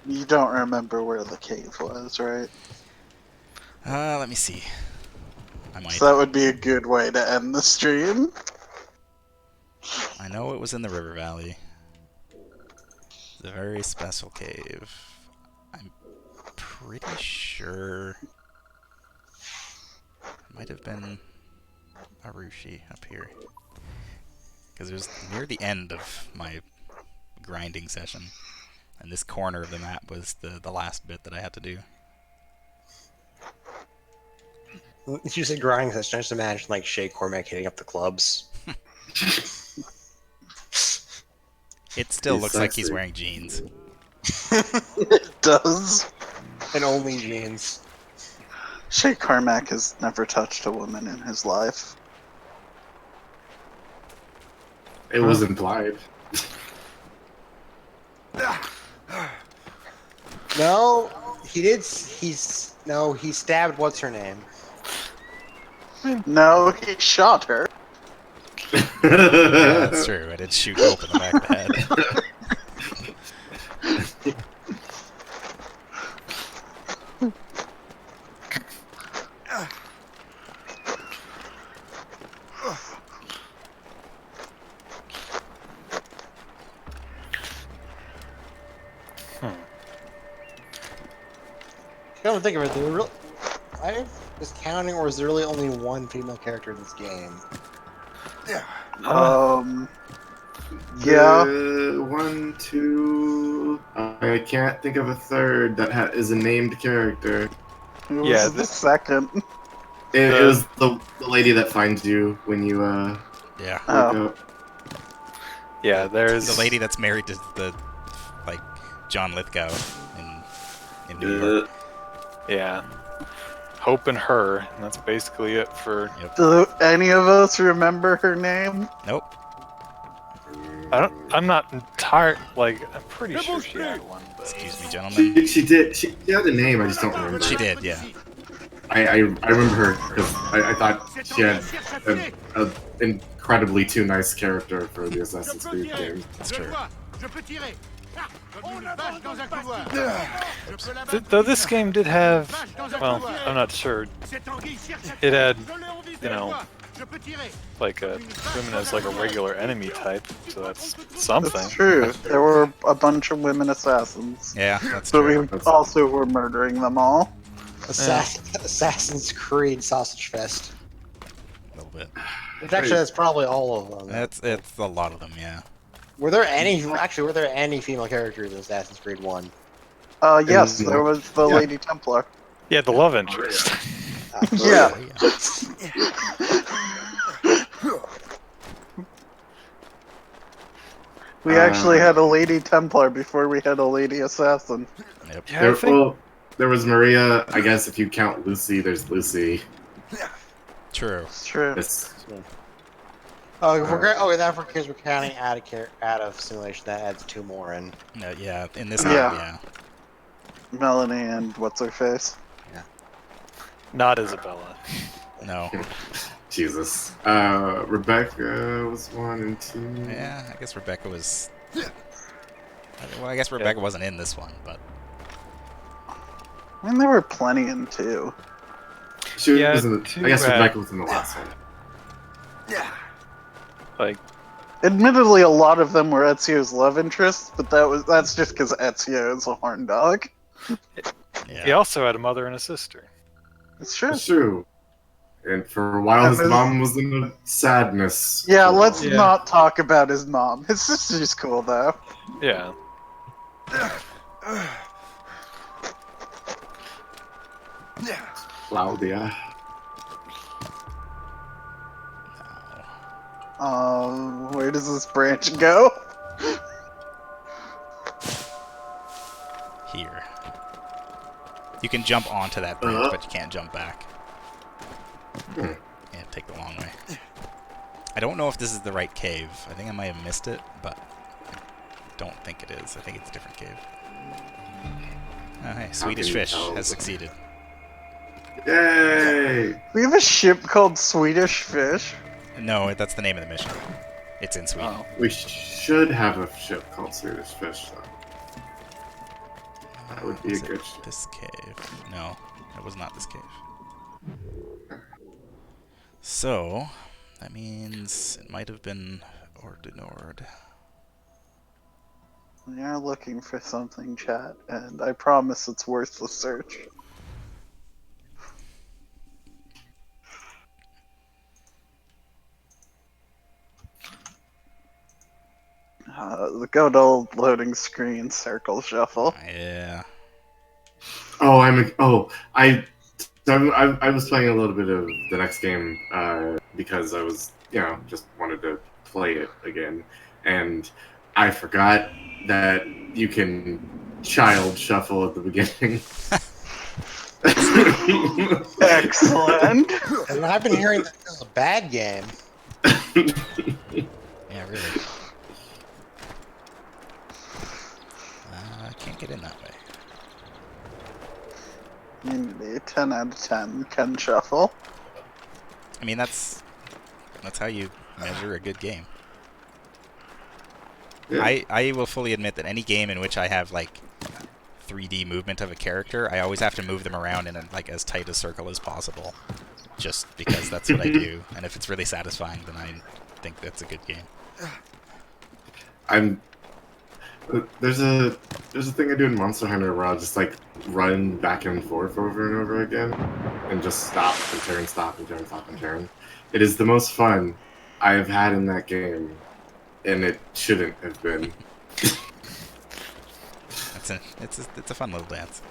You don't remember where the cave was, right? Let me see. I might. So that would be a good way to end the stream. I know it was in the river valley. It's a very special cave. I'm pretty sure it might have been Arushi up here. Because it was near the end of my grinding session. And this corner of the map was the last bit that I had to do. If you said grinding session, I just imagine like Shay Cormac hitting up the clubs. It still He's looks like he's sexy. wearing jeans. It does. And only jeans. Shay Carmack has never touched a woman in his life. It was implied. No, he did. He stabbed what's her name. No, he shot her. Yeah, that's true. I did shoot Hope in the back of the head. I don't think of it. There were I was counting, or is there really only one female character in this game? Yeah. One, two. I can't think of a third that is a named character. Who Yeah, was the second? It was the lady that finds you when you Yeah. Oh. wake up. Yeah, there's The lady that's married to the like John Lithgow in New York. Yeah. Hope and her, and that's basically it for. Do any of us remember her name? Nope. I'm not entire. Like, I'm pretty sure she had one, but. Excuse me, gentlemen. She did. She had a name. I just don't remember. She did, yeah. I remember her because I thought she had an incredibly too nice character for the Assassin's Creed game. That's true. Though this game did have, well, I'm not sure. It had, like women as like a regular enemy type, so that's something. That's true. There were a bunch of women assassins, Yeah, that's but true. we also were murdering them all. Assassin's Creed Sausage Fest. A little bit. Which actually, that's probably all of them. It's a lot of them, yeah. Were there any female characters in Assassin's Creed 1? Yes, there was the Lady Templar. Yeah, the love interest. Yeah. We actually had a Lady Templar before we had a Lady Assassin. Yep. Yeah, There was Maria. I guess if you count Lucy, there's Lucy. True. It's true. Because we're counting out of simulation, that adds 2 more in. Yeah, in this Yeah. game, yeah. Melanie and what's her face? Not Isabella. No. Jesus. Rebecca was 1 and 2. Yeah, I guess Rebecca was... Well, I guess Rebecca wasn't in this one, but... I mean, there were plenty in 2. She Yeah, was in the, I guess 2 Rebecca was in the last one. Like, Admittedly, a lot of them were Ezio's love interests, but that's just because Ezio is a horn dog. Yeah. he also had a mother and a sister. It's true. That's true. And for a while, his mom was in a sadness. Yeah, let's Yeah. not talk about his mom. His sister's cool, though. Yeah. Claudia. Where does this branch go? Here. You can jump onto that branch, but you can't jump back. Yeah, take the long way. I don't know if this is the right cave. I think I might have missed it, but I don't think it is. I think it's a different cave. Oh, hey, Swedish Fish has succeeded. Yay! We have a ship called Swedish Fish. No, that's the name of the mission. It's in Sweden. Oh. We should have a ship called Swedish Fish, though. That would be Was a it good ship. this cave? No, it was not this cave. So, that means it might have been Ordinord. We are looking for something, chat, and I promise it's worth the search. The good old loading screen circle shuffle. Yeah. I was playing a little bit of the next game because I was, just wanted to play it again, and I forgot that you can child shuffle at the beginning. Excellent. And I've been hearing that this is a bad game. Yeah, really. I can't get in that way. Unity, 10 out of 10, can shuffle. I mean, that's how you measure a good game. Yeah. I will fully admit that any game in which I have like 3D movement of a character, I always have to move them around in as tight a circle as possible, just because that's what I do. And if it's really satisfying, then I think that's a good game. There's a thing I do in Monster Hunter where I'll just run back and forth over and over again, and just stop and turn, stop and turn, stop and turn. It is the most fun I have had in that game, and it shouldn't have been. It's a fun little dance.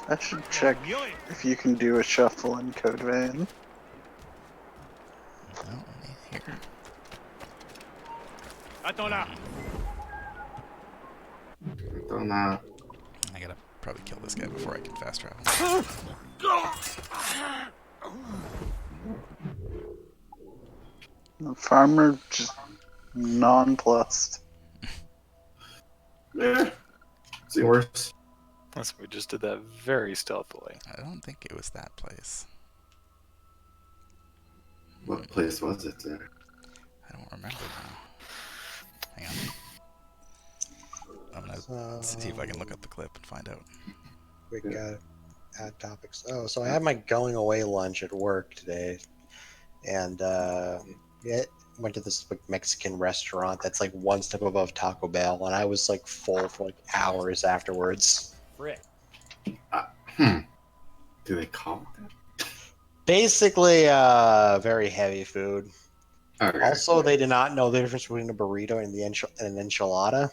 I should check if you can do a shuffle in Code Vein. Oh, here. Don't I gotta probably kill this guy before I can fast travel. The farmer just nonplussed. See worse. Unless we just did that very stealthily. I don't think it was that place. What place was it there? I don't remember now. Hang on. Let's see if I can look up the clip and find out. We got add topics. Oh, so I had my going away lunch at work today, and yeah, went to this like Mexican restaurant that's like one step above Taco Bell, and I was like full for like hours afterwards. Frick. Do they call it that? Basically, very heavy food. Okay. Also, they did not know the difference between a burrito and an enchilada.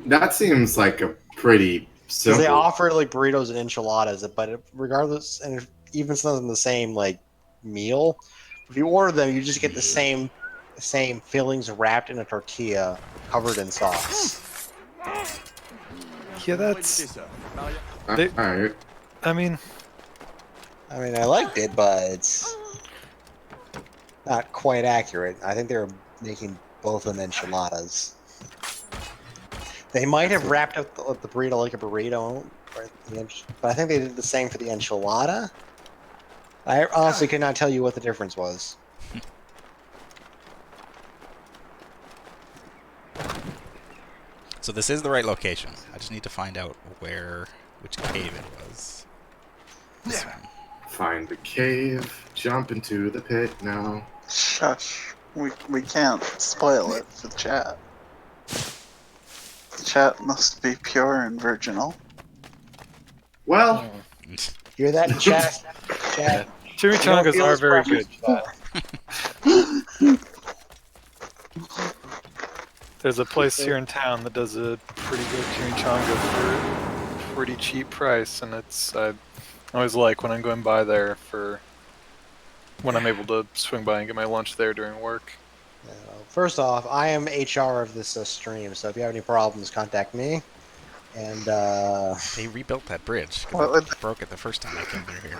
That seems like a pretty Because simple. they offered like burritos and enchiladas, but regardless, and even some of them the same like meal, if you order them, you just get the same fillings wrapped in a tortilla, covered in sauce. Yeah, that's. All They- right. I mean, I liked it, but it's not quite accurate. I think they were making both of them enchiladas. They might have wrapped up the burrito like a burrito, but I think they did the same for the enchilada. I honestly could not tell you what the difference was. So this is the right location. I just need to find out which cave it was. This one. Find the cave. Jump into the pit now. Shush. We can't spoil it for chat. The chat must be pure and virginal. Well, Hear that, chat? Chat. chimichangas are very good. There's a place here in town that does a pretty good chimichanga for a pretty cheap price, and I always like when I'm going by there for when I'm able to swing by and get my lunch there during work. First off, I am HR of this stream, so if you have any problems, contact me. And They rebuilt that bridge What because would- I broke it the first time I came through here.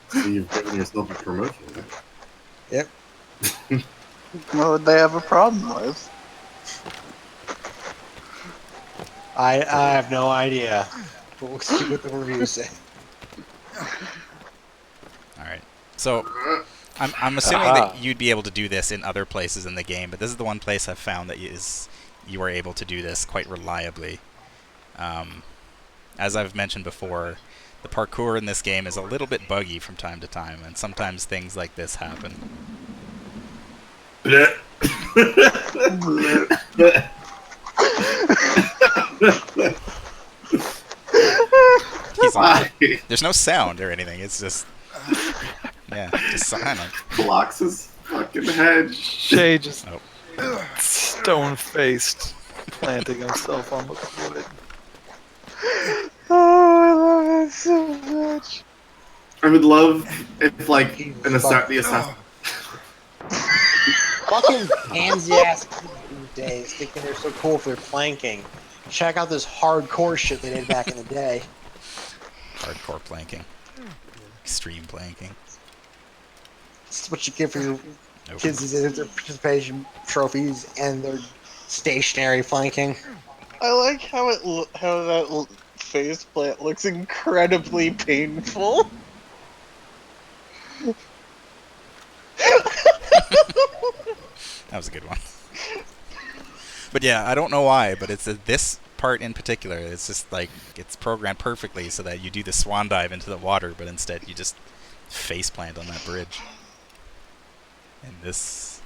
so you've given yourself a promotion. yep, What would they have a problem with? I have no idea. But we'll see what the reviews say. All right. So I'm assuming that you'd be able to do this in other places in the game, but this is the one place I've found that you are able to do this quite reliably. As I've mentioned before, the parkour in this game is a little bit buggy from time to time, and sometimes things like this happen. He's on. There's no sound or anything. It's just, yeah, just silent. Blocks his fucking head. Shay just Oh. stone-faced, planting himself on the wood. Oh, I love it so much. I would love if, like, the assassin. Fucking pansy ass kids these days thinking they're so cool for their planking. Check out this hardcore shit they did back in the day. Hardcore planking. Extreme planking. This is what you get for your Nope. kids these days, their participation trophies and their stationary planking. I like how how that face plant looks incredibly painful. That was a good one. But yeah, I don't know why, but it's this part in particular. It's just like it's programmed perfectly so that you do the swan dive into the water, but instead you just face plant on that bridge. And this,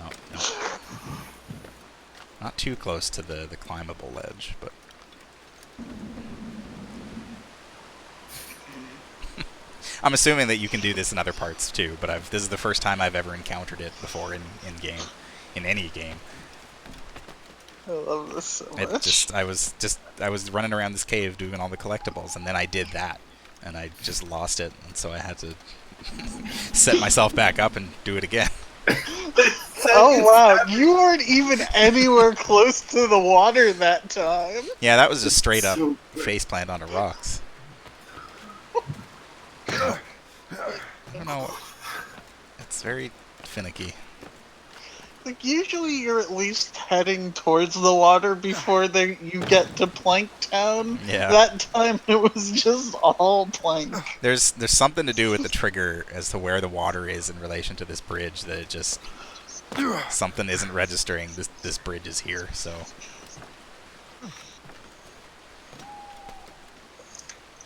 oh no, not too close to the climbable ledge, but. I'm assuming that you can do this in other parts too, but this is the first time I've ever encountered it before in game, in any game. I love this so much. I was running around this cave doing all the collectibles, and then I did that, and I just lost it, and so I had to set myself back up and do it again. Oh wow, you weren't even anywhere close to the water that time. Yeah, that was just straight up So- faceplant onto rocks. I don't know. It's very finicky. Like usually you're at least heading towards the water before you get to Plank Town. Yeah. That time it was just all plank. There's something to do with the trigger as to where the water is in relation to this bridge that it just something isn't registering. This bridge is here, so.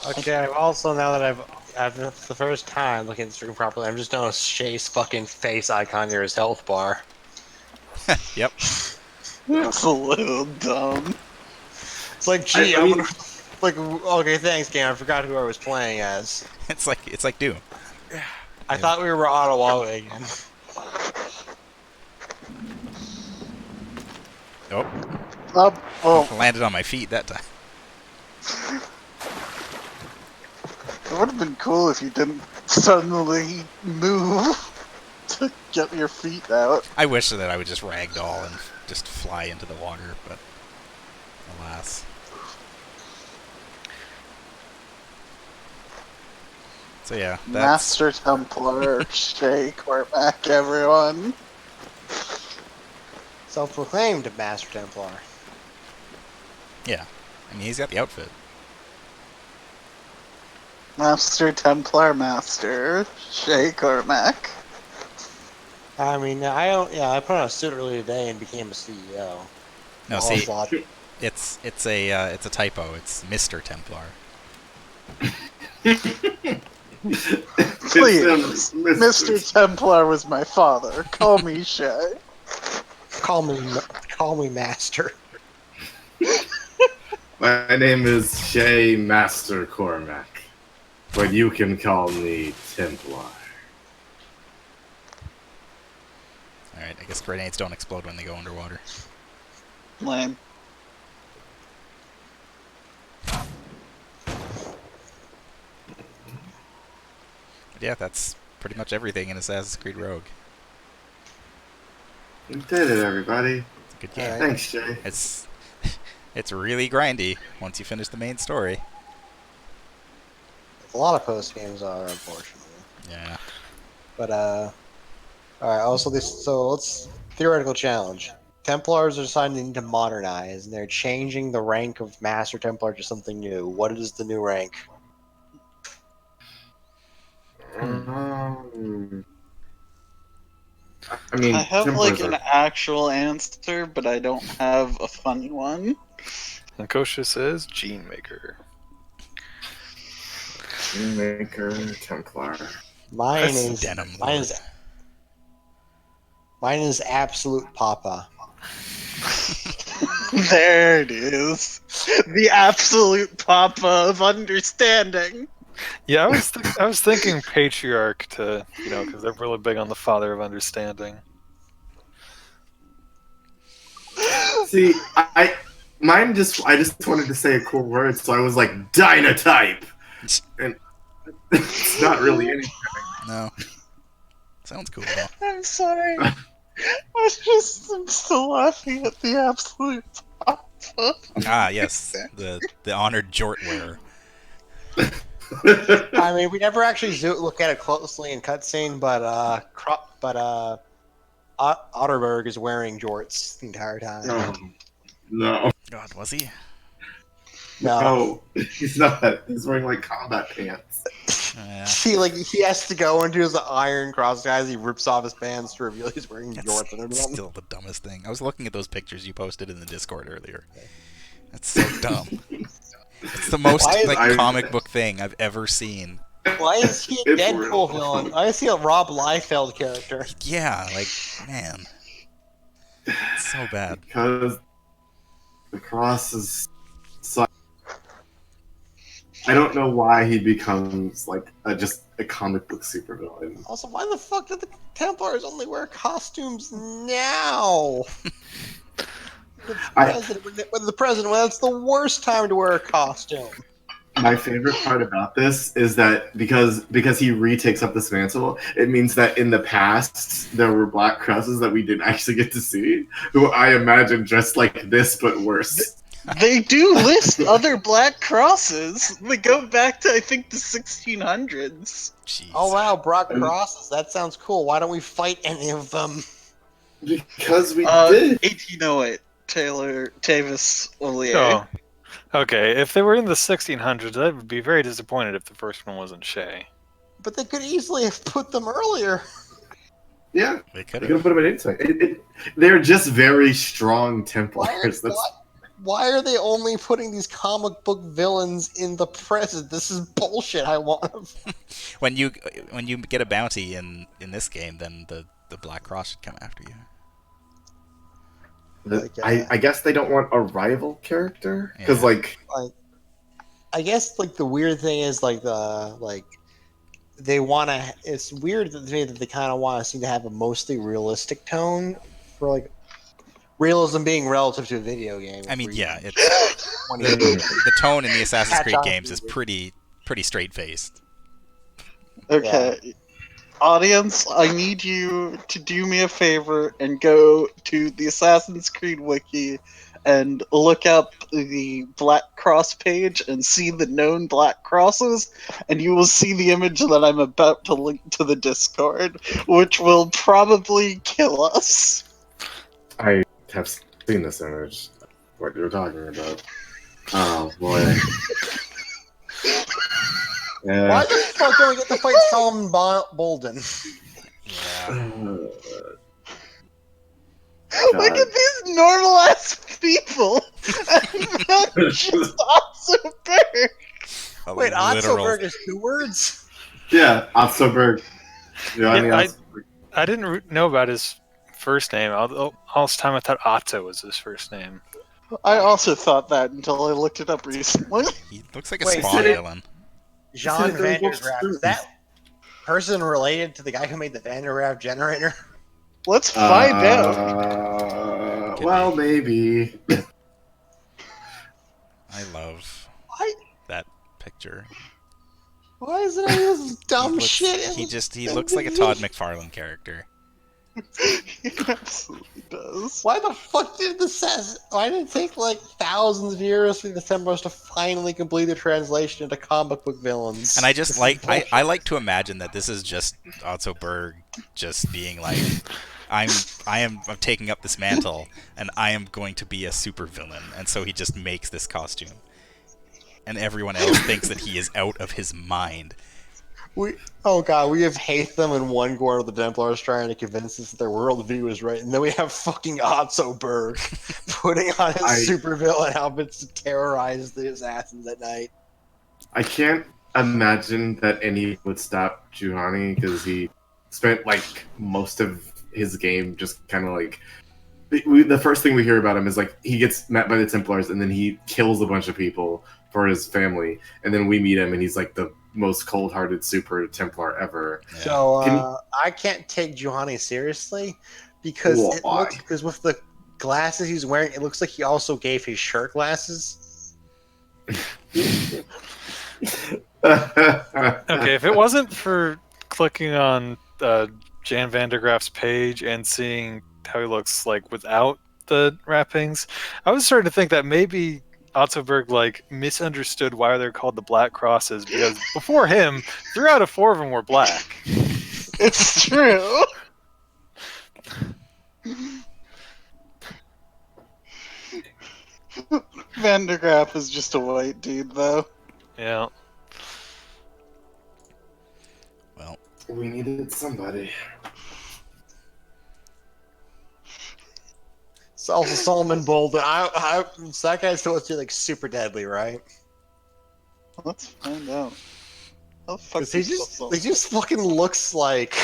Okay, I've also, now that I've for the first time looking at the stream properly, I'm just noticed Shay's fucking face icon near his health bar. Yep. It's a little dumb. It's like, gee, I I'm mean- gonna, like, okay, thanks, game. I forgot who I was playing as. It's like Doom. I thought we were Ottawa again. Oh, Well, landed on my feet that time. it would have been cool if you didn't suddenly move to get your feet out. I wish that I would just ragdoll and just fly into the water, but alas. So yeah, that's Master Templar Shay Cormac, everyone. Self-proclaimed Master Templar. yeah. I mean, he's got the outfit. Master Templar Master Shay Cormac. I mean, I put on a suit earlier today and became a CEO. No, All see, flawed. it's a typo. It's Mr. Templar. Please, Mr. Templar was my father. Call me Shay. Call me Master. My name is Shay Master Cormac, but you can call me Templar. Alright, I guess grenades don't explode when they go underwater. Lame. But yeah, that's pretty much everything in Assassin's Creed Rogue. You did it, everybody. It's a good game. Alright. Thanks, Shay. It's really grindy once you finish the main story. A lot of post games are, unfortunately. Yeah. But all right. Also, let's theoretical challenge. Templars are deciding to modernize, and they're changing the rank of Master Templar to something new. What is the new rank? I mean, I have Templars like an are actual answer, but I don't have a funny one. And Kosha says Gene Maker. Maker, Templar. Mine That's is Denim mine Lord. is mine is Absolute Papa. There it is. The absolute papa of understanding. Yeah, I was thinking Patriarch to, because they're really big on the father of understanding. See, I just wanted to say a cool word, so I was like Dynatype, and it's not really anything. No. Sounds cool though. I'm sorry. I'm still laughing at the absolute papa. Ah, yes. The honored Jort wearer. I mean, we never actually look at it closely in cutscene, but Otterberg is wearing jorts the entire time. No, God, was he? No. he's not. He's wearing like combat pants. Yeah. He has to go into his iron cross guys. He rips off his pants to reveal he's wearing That's jorts under them. still the dumbest thing. I was looking at those pictures you posted in the Discord earlier. That's so dumb. It's the most Why is- comic book thing I've ever seen. Why is he a It's Deadpool real. villain? Why is he a Rob Liefeld character? Yeah, like, man. It's so bad. Because the cross is. I don't know why he becomes like just a comic book supervillain. Also, why the fuck did the Templars only wear costumes now? The president, well, that's the worst time to wear a costume. My favorite part about this is that because he retakes up this mantle, it means that in the past there were black crosses that we didn't actually get to see, who I imagine dressed like this but worse. They do list other black crosses. They go back to, I think, the 1600s. Jeez. Oh wow, Brock crosses. That sounds cool. Why don't we fight any of them? Because we did. 1808. Tavis Ollier. Oh, okay. If they were in the 1600s, I would be very disappointed if the first one wasn't Shay. But they could easily have put them earlier. Yeah, They could they could have have. put him in anything. They're just very strong Templars. Why are they only putting these comic book villains in the present? This is bullshit. I want them. When you get a bounty in this game, then the Black Cross should come after you. Like, I guess they don't want a rival character because Yeah. like I guess like the weird thing is like they want to. It's weird to me that they kind of want to seem to have a mostly realistic tone for like realism being relative to a video game. I mean, yeah, it's Mhm. the tone in the Assassin's Catch Creed on, games is dude. pretty straight faced. Okay. Audience, I need you to do me a favor and go to the Assassin's Creed wiki and look up the Black Cross page and see the known Black Crosses, and you will see the image that I'm about to link to the Discord, which will probably kill us. I have seen this image. What you're talking about? Oh boy. Yeah. Why the fuck don't we get to fight Solomon Bolden? Yeah. Look at these normal ass people! And not just Otso Berg! A Wait, literal- Otsoberg is 2 words? Yeah, Otsoberg. Yeah, I didn't know about his first name. All this time I thought Otto was his first name. I also thought that until I looked it up recently. He looks like a Wait, Spawn so- villain. Jean He said it Van was der Graaf. true. Is that person related to the guy who made the Van der Graaf generator? Let's find out. Well, maybe. I love Why? that picture. Why is it all this dumb looks, shit? he looks like a Todd McFarlane character. He absolutely does. Why the fuck did why did it take like thousands of years for the Templars to finally complete the translation into comic book villains? And I just This is like bullshit. I like to imagine that this is just Otto Berg just being like, I'm taking up this mantle and I am going to be a super villain, and so he just makes this costume. And everyone else thinks that he is out of his mind. we have Hatham and one Guard of the Templars trying to convince us that their worldview is right, and then we have fucking Otso Berg putting on his supervillain outfits to terrorize the assassins at night. I can't imagine that any would stop Juhani because he spent like most of his game just kind of like. The first thing we hear about him is like he gets met by the Templars and then he kills a bunch of people for his family, and then we meet him and he's like the most cold-hearted super Templar ever. Yeah. So I can't take Juhani seriously because because with the glasses he's wearing, it looks like he also gave his shirt glasses. Okay, if it wasn't for clicking on Jan van der Graaf's page and seeing how he looks like without the wrappings, I was starting to think that maybe Otto Berg like misunderstood why they're called the Black Crosses, because before him, 3 out of 4 of them were black. It's true. Van der Graaf is just a white dude, though. Yeah. Well, We needed somebody. It's also Solomon Bolden. So that guy's supposed to be like super deadly, right? Let's find out. How the fuck 'Cause he is just fucking looks like.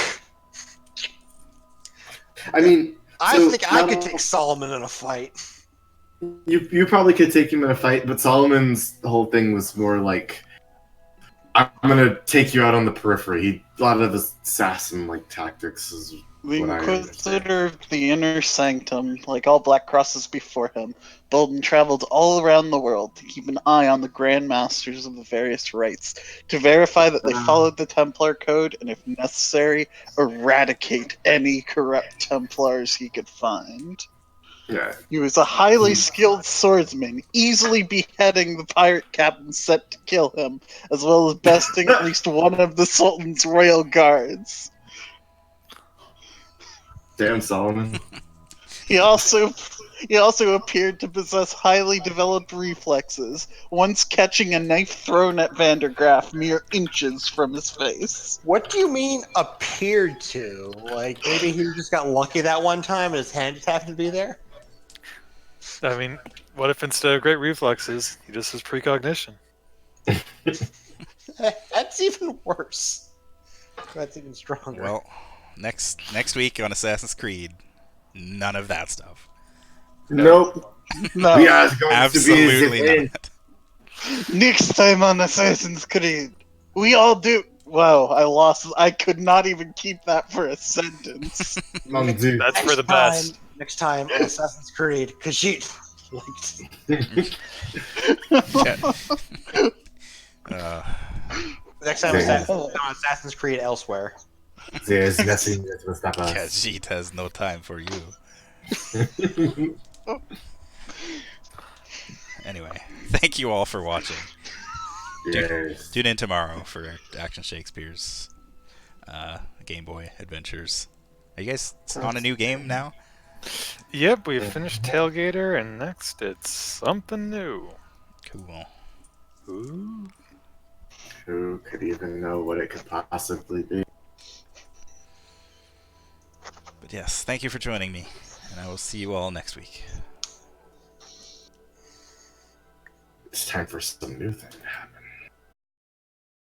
I mean, I so think I now- could take Solomon in a fight. You probably could take him in a fight, but Solomon's whole thing was more like, I'm gonna take you out on the periphery. A lot of his assassin like tactics is The what I Inquisitor of the Inner Sanctum, like all Black Crosses before him, Bolden traveled all around the world to keep an eye on the Grand Masters of the various rites, to verify that they followed the Templar Code, and if necessary, eradicate any corrupt Templars he could find. Yeah. He was a highly skilled swordsman, easily beheading the pirate captain set to kill him, as well as besting at least one of the Sultan's royal guards. Damn Solomon. He also he also appeared to possess highly developed reflexes, once catching a knife thrown at Vandergraaf mere inches from his face. What do you mean appeared to? Like maybe he just got lucky that one time and his hand just happened to be there? I mean, what if instead of great reflexes, he just has precognition? That's even worse. That's even stronger. Well, next week on Assassin's Creed, none of that stuff. Nope. No. We are going Absolutely to be not. Next time on Assassin's Creed, we all do. Wow, I lost. I could not even keep that for a sentence. Mon Dieu. That's for the best. Next time on Assassin's Creed, Khajiit. Next time on Assassin's Creed elsewhere. There's nothing that will stop us. Khajiit has no time for you. Anyway, thank you all for watching. Yes. Tune in tomorrow for Action Shakespeare's Game Boy Adventures. Are you guys on a new game now? Yep, we finished Tailgater, and next it's something new. Cool. Ooh. Who could even know what it could possibly be? But yes, thank you for joining me, and I will see you all next week. It's time for some new thing to happen.